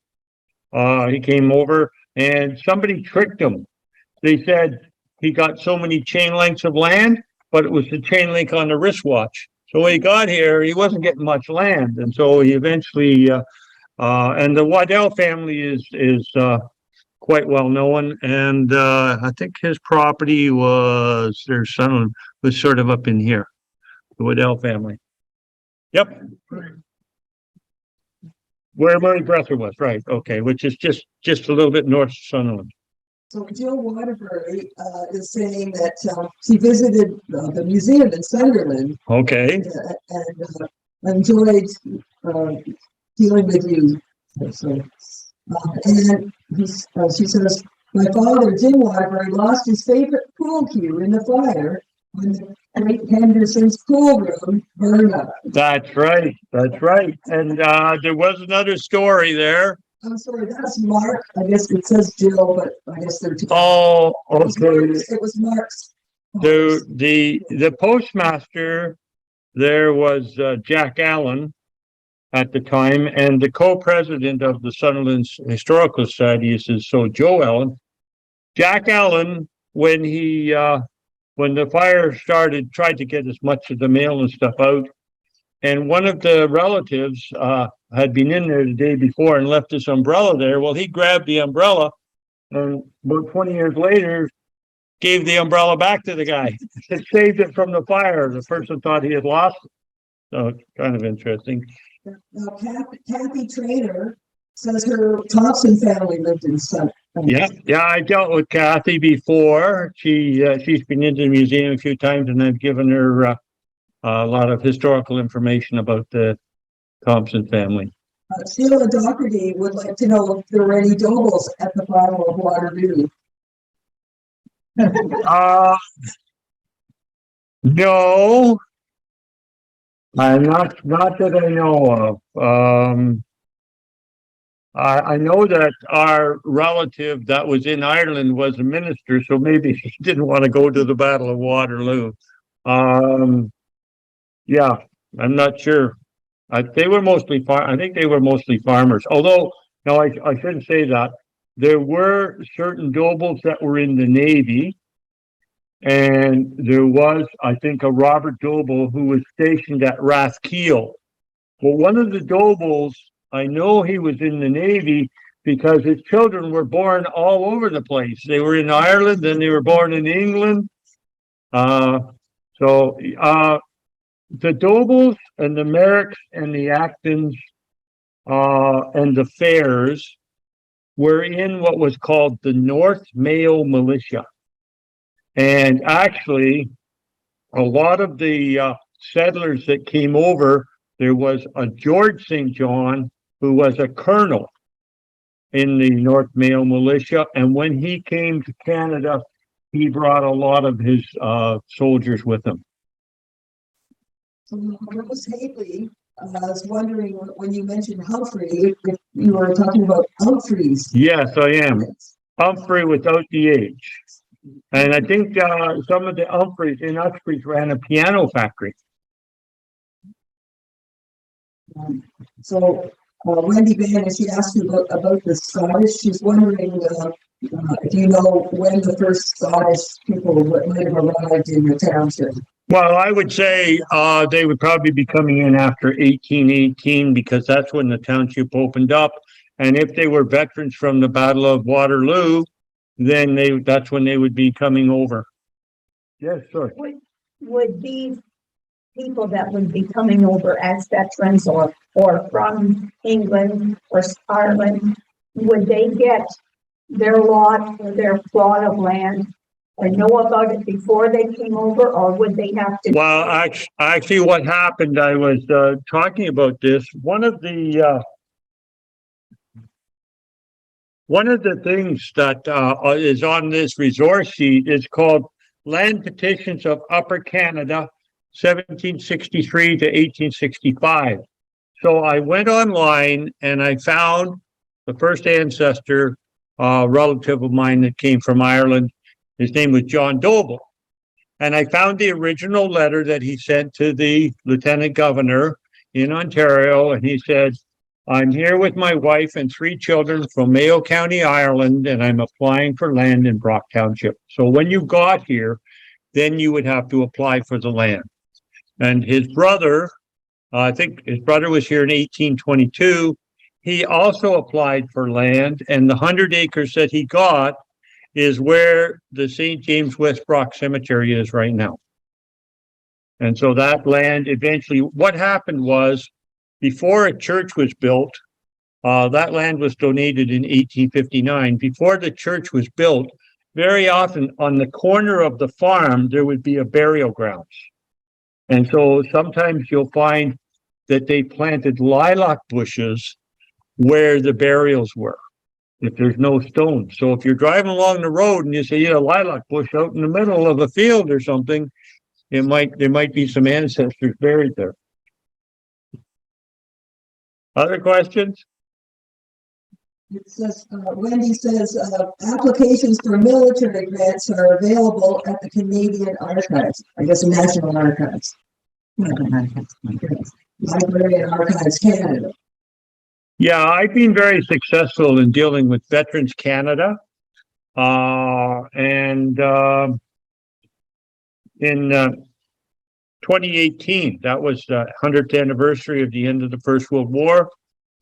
He came over and somebody tricked him. They said he got so many chain lengths of land, but it was the chain link on the wristwatch. So when he got here, he wasn't getting much land. And so he eventually, and the Waddell family is quite well known. And I think his property was, their son was sort of up in here, the Waddell family. Yep. Where Murray Brether was, right, okay, which is just a little bit north of Sunderland. So Jill Waterbury is saying that she visited the museum in Sunderland Okay, and enjoyed dealing with you. So, and she says, my father, Jim Waterbury, lost his favorite pool cue in the fire when the Great Henderson's pool room burned up. that's right, and there was another story there. I'm sorry, that's Mark. I guess it says Jill, but I guess they're two. Oh, okay. It was Mark's. The postmaster there was Jack Allen at the time, and the co-president of the Sunderland's Historical Society is Joe Allen. Jack Allen, when the fire started, tried to get as much of the mail and stuff out, and one of the relatives had been in there the day before and left his umbrella there. Well, he grabbed the umbrella and about 20 years later gave the umbrella back to the guy. It saved it from the fire. The person thought he had lost it. So it's kind of interesting. Now, Kathy Trainer says her Thompson family lived in Sunderland. Yeah, I dealt with Kathy before. She's been into the museum a few times, and I've given her a lot of historical information about the Thompson family. Sheila Doherty would like to know if there were any Dobles at the Battle of Waterloo. No, I'm not that I know of. I know that our relative that was in Ireland was a minister, so maybe he didn't want to go to the Battle of Waterloo. Yeah, I'm not sure. I think they were mostly farmers. Although, no, I shouldn't say that. There were certain Dobles that were in the Navy, and there was, I think, a Robert Doble who was stationed at Rathkeel. Well, one of the Dobles, I know he was in the Navy because his children were born all over the place. They were in Ireland, then they were born in England. The Dobles and the Merricks and the Actons and the Fairs were in what was called the North Mayo Militia. And actually, a lot of the settlers that came over, there was a George St. John who was a colonel in the North Mayo Militia. And when he came to Canada, he brought a lot of his soldiers with him. Rose Haley was wondering when you mentioned Humphrey, if you were talking about Humphreys. Yes, I am. Humphrey without the H. And I think some of the Humphreys in Uxbridge ran a piano factory. So Wendy Bannon, she asked you about the Scottish. She's wondering if you know when the first Scottish people might have arrived in the township. Well, I would say they would probably be coming in after 1818 because that's when the township opened up. And if they were veterans from the Battle of Waterloo, then that's when they would be coming over. Yes, sir. Would these people that would be coming over as veterans or from England or Ireland, would they get their lot or their plot of land or know about it before they came over, or would they have to? Well, actually, what happened, I was talking about this. One of the things that is on this resource sheet is called Land Petitions of Upper Canada, 1763 to 1865. So I went online and I found the first ancestor relative of mine that came from Ireland. His name was John Doble. And I found the original letter that he sent to the lieutenant governor in Ontario. And he said, I'm here with my wife and 3 children from Mayo County, Ireland, and I'm applying for land in Brock Township. So when you got here, then you would have to apply for the land. And his brother, I think his brother was here in 1822. He also applied for land, and the 100 acres that he got is where the St. James West Brock Cemetery is right now. And so that land eventually, what happened was, before a church was built, that land was donated in 1859. Before the church was built, very often on the corner of the farm, there would be a burial grounds. And so sometimes you'll find that they planted lilac bushes where the burials were, if there's no stones. So if you're driving along the road and you see a lilac bush out in the middle of a field or something, there might be some ancestors buried there. Other questions? It says, Wendy says, applications for military grants are available at the Canadian Archives, I guess the National Archives. Library and Archives Canada. Yeah, I've been very successful in dealing with Veterans Canada. And in 2018, that was the 100th anniversary of the end of the First World War.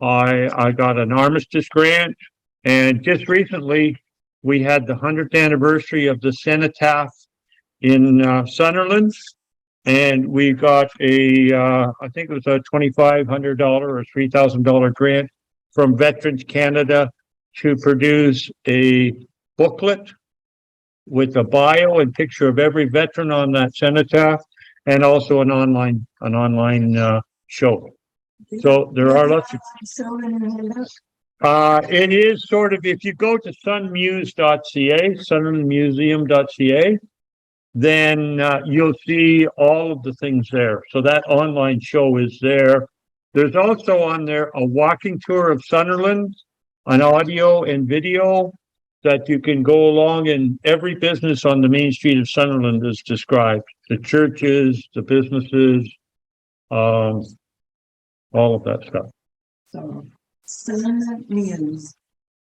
I got an armistice grant, and just recently we had the 100th anniversary of the cenotaph in Sunderland, and we got I think it was a $2,500 or $3,000 grant from Veterans Canada to produce a booklet with a bio and picture of every veteran on that cenotaph, and also an online show. So there are lots of. It is sort of, if you go to sunmuse.ca, sunderlandmuseum.ca, then you'll see all of the things there. So that online show is there. There's also on there a walking tour of Sunderland, an audio and video that you can go along, and every business on the main street of Sunderland is described. The churches, the businesses, all of that stuff. So, Sunmuse.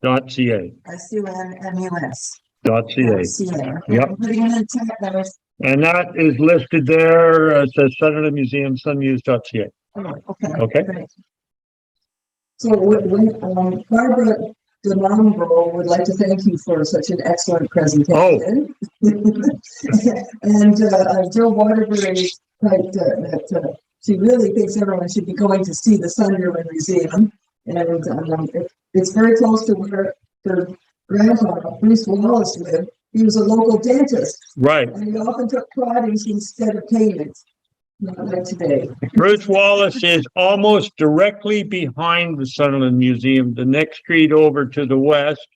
.ca. SUNMUS. .ca. Yep. I'm putting it in chat there. And that is listed there. It says Sunderland Museum, sunmuse.ca. Oh, okay. Okay. Great. So when Barbara DeMambro would like to thank you for such an excellent presentation. And Joe Waterbury, that she really thinks everyone should be going to see the Sunderland Museum. And it's very close to where their grandfather, Bruce Wallace, lived. He was a local dentist. Right. And he often took proddings instead of payments. Not like today. Bruce Wallace is almost directly behind the Sunderland Museum, the next street over to the west.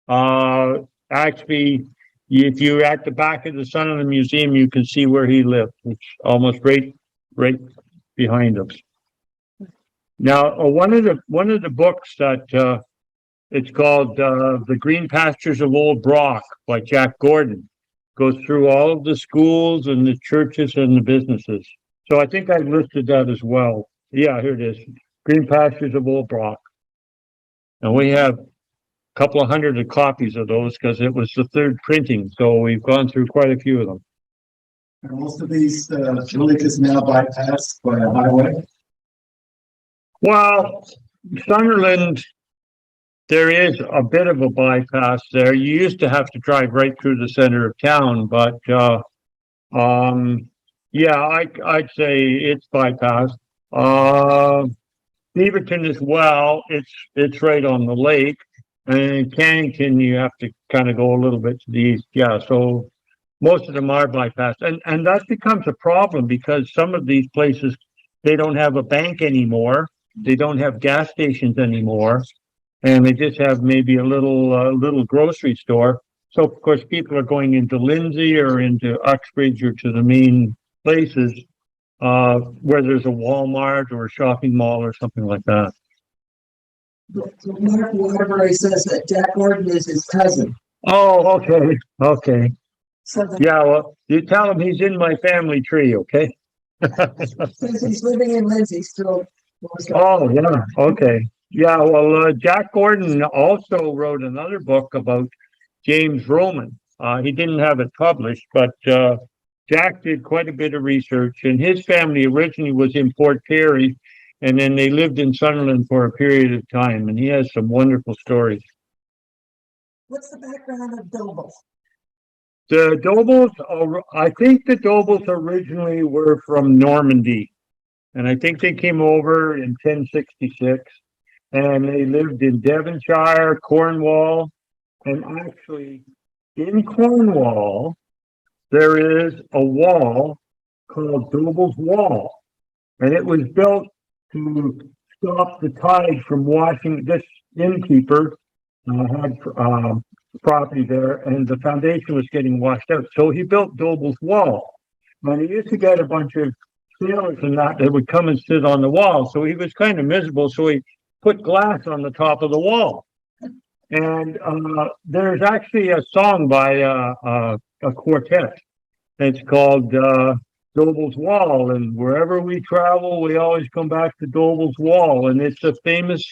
Actually, if you're at the back of the Sunderland Museum, you can see where he lived. It's almost right behind us. Now, one of the books that it's called The Green Pastures of Old Brock by Jack Gordon, goes through all of the schools and the churches and the businesses. So I think I listed that as well. Yeah, here it is. Green Pastures of Old Brock. And we have a couple of hundred of copies of those because it was the third printing. So we've gone through quite a few of them. Are most of these villages now bypassed by a highway? Well, Sunderland, there is a bit of a bypass there. You used to have to drive right through the center of town, but yeah, I'd say it's bypassed. Beaverton as well, it's right on the lake. And Cannington, you have to kind of go a little bit to the east. Yeah, so Most of them are bypassed, and that becomes a problem because some of these places, they don't have a bank anymore. They don't have gas stations anymore, and they just have maybe a little grocery store. So of course, people are going into Lindsay or into Uxbridge or to the main places where there's a Walmart or a shopping mall or something like that. So Mark Waterbury says that Jack Gordon is his cousin. Oh, okay. So the, Yeah, well, you tell him he's in my family tree, okay? since he's living in Lindsay still. Oh, yeah, okay. Yeah, well, Jack Gordon also wrote another book about James Roman. He didn't have it published, but Jack did quite a bit of research, and his family originally was in Fort Perry, and then they lived in Sunderland for a period of time, and he has some wonderful stories. What's the background of Doble? The Dobles, I think the Dobles originally were from Normandy, and I think they came over in 1066, and they lived in Devonshire, Cornwall, and actually in Cornwall, there is a wall called Doble's Wall, and it was built to stop the tide from washing. This innkeeper had property there, and the foundation was getting washed out. So he built Doble's Wall, and he used to get a bunch of sailors and that would come and sit on the wall. So he was kind of miserable. So he put glass on the top of the wall. And there's actually a song by a quartet. It's called Doble's Wall, and wherever we travel, we always come back to Doble's Wall, and it's a famous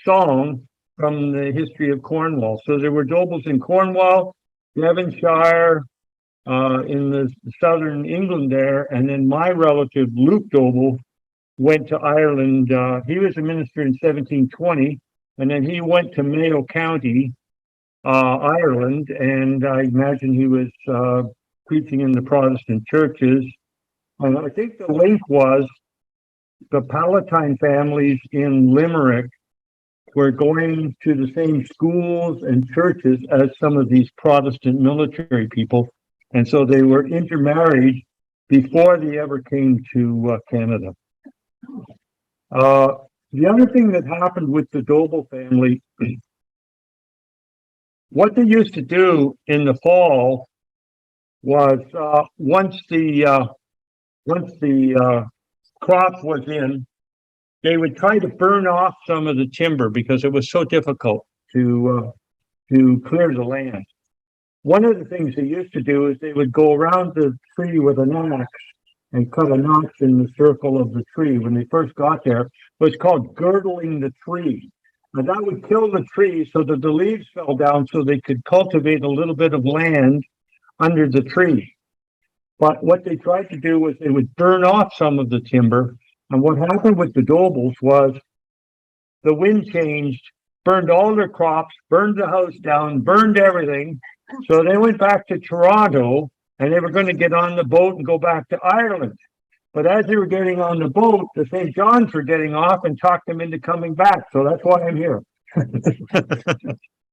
song from the history of Cornwall. So there were Dobles in Cornwall, Devonshire, in the southern England there, and then my relative Luke Doble went to Ireland. He was a minister in 1720, and then he went to Mayo County, Ireland, and I imagine he was preaching in the Protestant churches. And I think the link was the Palatine families in Limerick were going to the same schools and churches as some of these Protestant military people. And so they were intermarried before they ever came to Canada. The other thing that happened with the Doble family, what they used to do in the fall was once the crop was in, they would try to burn off some of the timber because it was so difficult to clear the land. One of the things they used to do is they would go around the tree with an axe and cut a notch in the circle of the tree. When they first got there, it was called girdling the tree. And that would kill the tree so that the leaves fell down so they could cultivate a little bit of land under the tree. But what they tried to do was they would burn off some of the timber. And what happened with the Dobles was the wind changed, burned all their crops, burned the house down, burned everything. So they went back to Toronto, and they were going to get on the boat and go back to Ireland. But as they were getting on the boat, the St. John's were getting off and talked them into coming back. So that's why I'm here.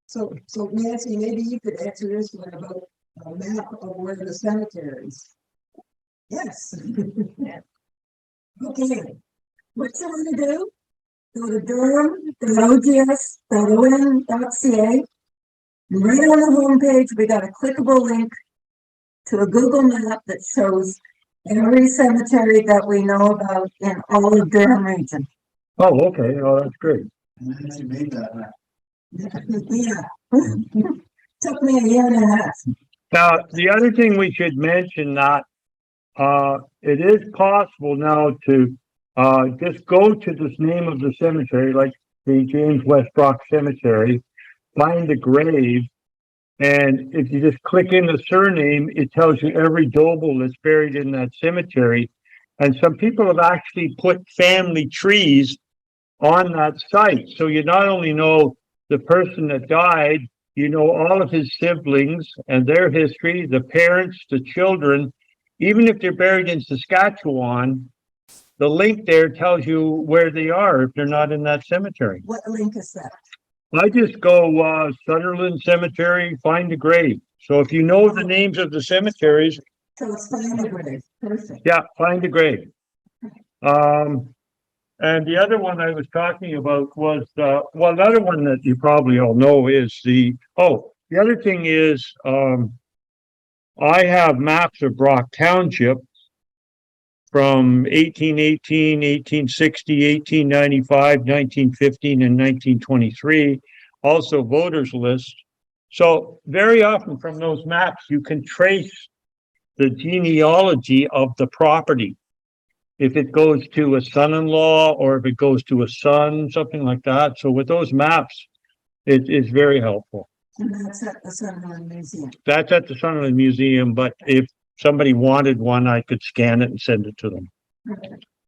So Nancy, maybe you could answer this one about a map of where the cemeteries. Yes. Okay, what you want to do? Go to durham.ogs.on.ca. Right on the homepage, we got a clickable link to a Google map that shows every cemetery that we know about in all of Durham region. Oh, okay. Oh, that's great. And then you made that map. Yeah. Took me a year and a half. Now, the other thing we should mention that it is possible now to just go to this name of the cemetery, like the James West Brock Cemetery, find the grave, and if you just click in the surname, it tells you every Doble that's buried in that cemetery. And some people have actually put family trees on that site. So you not only know the person that died, you know all of his siblings and their history, the parents, the children. Even if they're buried in Saskatchewan, the link there tells you where they are if they're not in that cemetery. What link is that? I just go, Sunderland Cemetery, find a grave. So if you know the names of the cemeteries, So it's fine, agree. Perfect. yeah, find a grave. And the other one I was talking about was, well, another one that you probably all know is the other thing is, I have maps of Brock Township from 1818, 1860, 1895, 1915, and 1923, also voters list. So very often from those maps, you can trace the genealogy of the property. If it goes to a son-in-law or if it goes to a son, something like that. So with those maps, it is very helpful. And that's at the Sunderland Museum. That's at the Sunderland Museum, but if somebody wanted one, I could scan it and send it to them.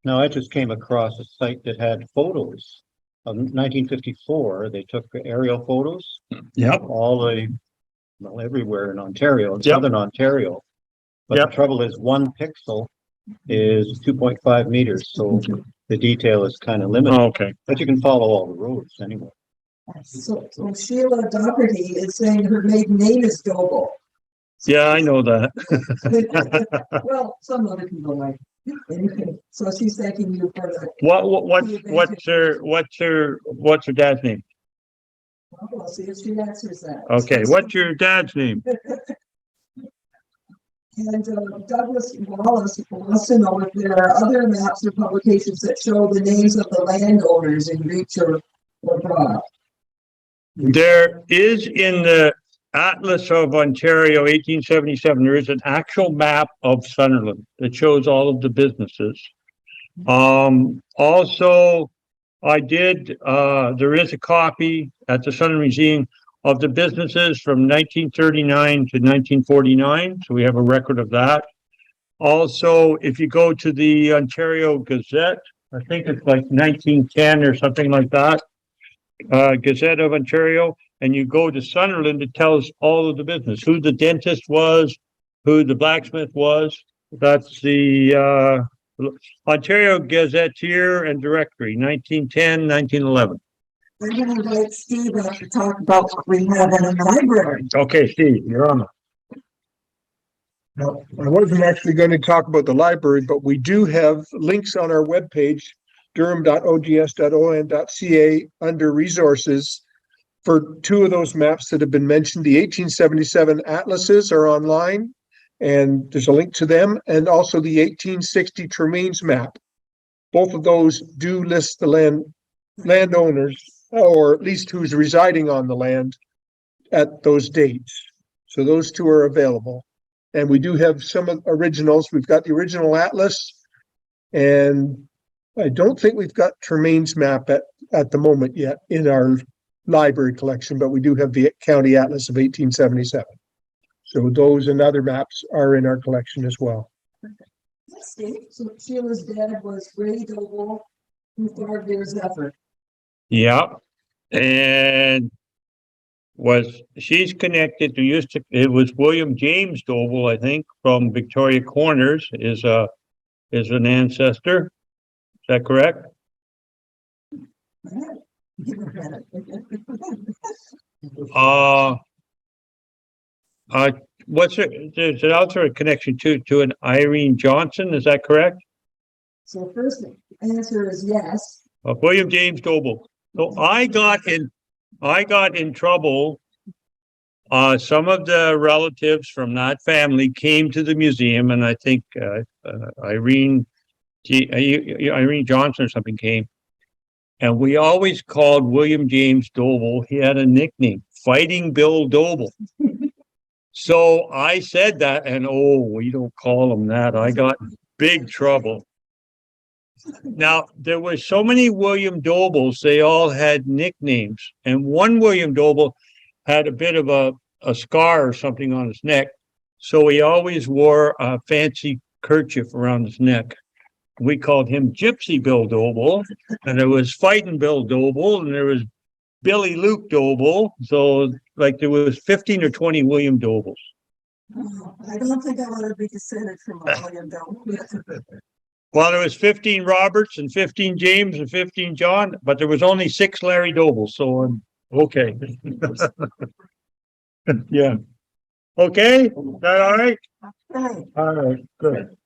Now, I just came across a site that had photos of 1954. They took aerial photos, Yep. everywhere in Ontario, Yep. southern Ontario. But Yep. the trouble is 1 pixel is 2.5 meters, so the detail is kind of limited, Okay. but you can follow all the roads anyway. So Sheila Doherty is saying her maiden name is Doble. Yeah, I know that. Well, some other people like. Anyway, so she's thanking you for that. What's her dad's name? We'll see if she answers that. Okay, what's your dad's name? And Douglas Wallace wants to know if there are other maps or publications that show the names of the landowners in Reach or Brock. There is in the Atlas of Ontario, 1877, there is an actual map of Sunderland that shows all of the businesses. Also, there is a copy at the Sunderland Museum of the businesses from 1939 to 1949. So we have a record of that. Also, if you go to the Ontario Gazette, I think it's like 1910 or something like that, Gazette of Ontario, and you go to Sunderland, it tells all of the business, who the dentist was, who the blacksmith was. That's the Ontario Gazetteer and Directory, 1910, 1911. We're going to invite Steve up to talk about what we have in the library. Okay, Steve, you're on. Now, I wasn't actually going to talk about the library, but we do have links on our webpage, durham.ogs.on.ca, under resources for 2 of those maps that have been mentioned. The 1877 atlases are online, and there's a link to them, and also the 1860 Tremaines map. Both of those do list the landowners, or at least who's residing on the land at those dates. So those 2 are available. And we do have some originals. We've got the original atlas, and I don't think we've got Tremaine's map at the moment yet in our library collection, but we do have the county atlas of 1877. So those and other maps are in our collection as well. Yes, Steve. So Sheila's dad was Ray Doble, who started their effort. Yeah, and she's connected to it was William James Doble, I think, from Victoria Corners is an ancestor. Is that correct? Give her credit. There's also a connection to an Irene Johnson, is that correct? So first answer is yes. William James Doble. So I got in trouble. Some of the relatives from that family came to the museum, and I think Irene Johnson or something came. And we always called William James Doble, he had a nickname, Fighting Bill Doble. So I said that, and we don't call him that. I got in big trouble. Now, there were so many William Dobles, they all had nicknames. And one William Doble had a bit of a scar or something on his neck. So he always wore a fancy kerchief around his neck. We called him Gypsy Bill Doble. And there was Fighting Bill Doble, and there was Billy Luke Doble. So like there was 15 or 20 William Dobles. Oh, I don't think I want to be descended from a William Doble. Well, there was 15 Roberts and 15 James and 15 John, but there was only 6 Larry Dobles. So Okay. Yeah. Okay, is that all right? All right, good.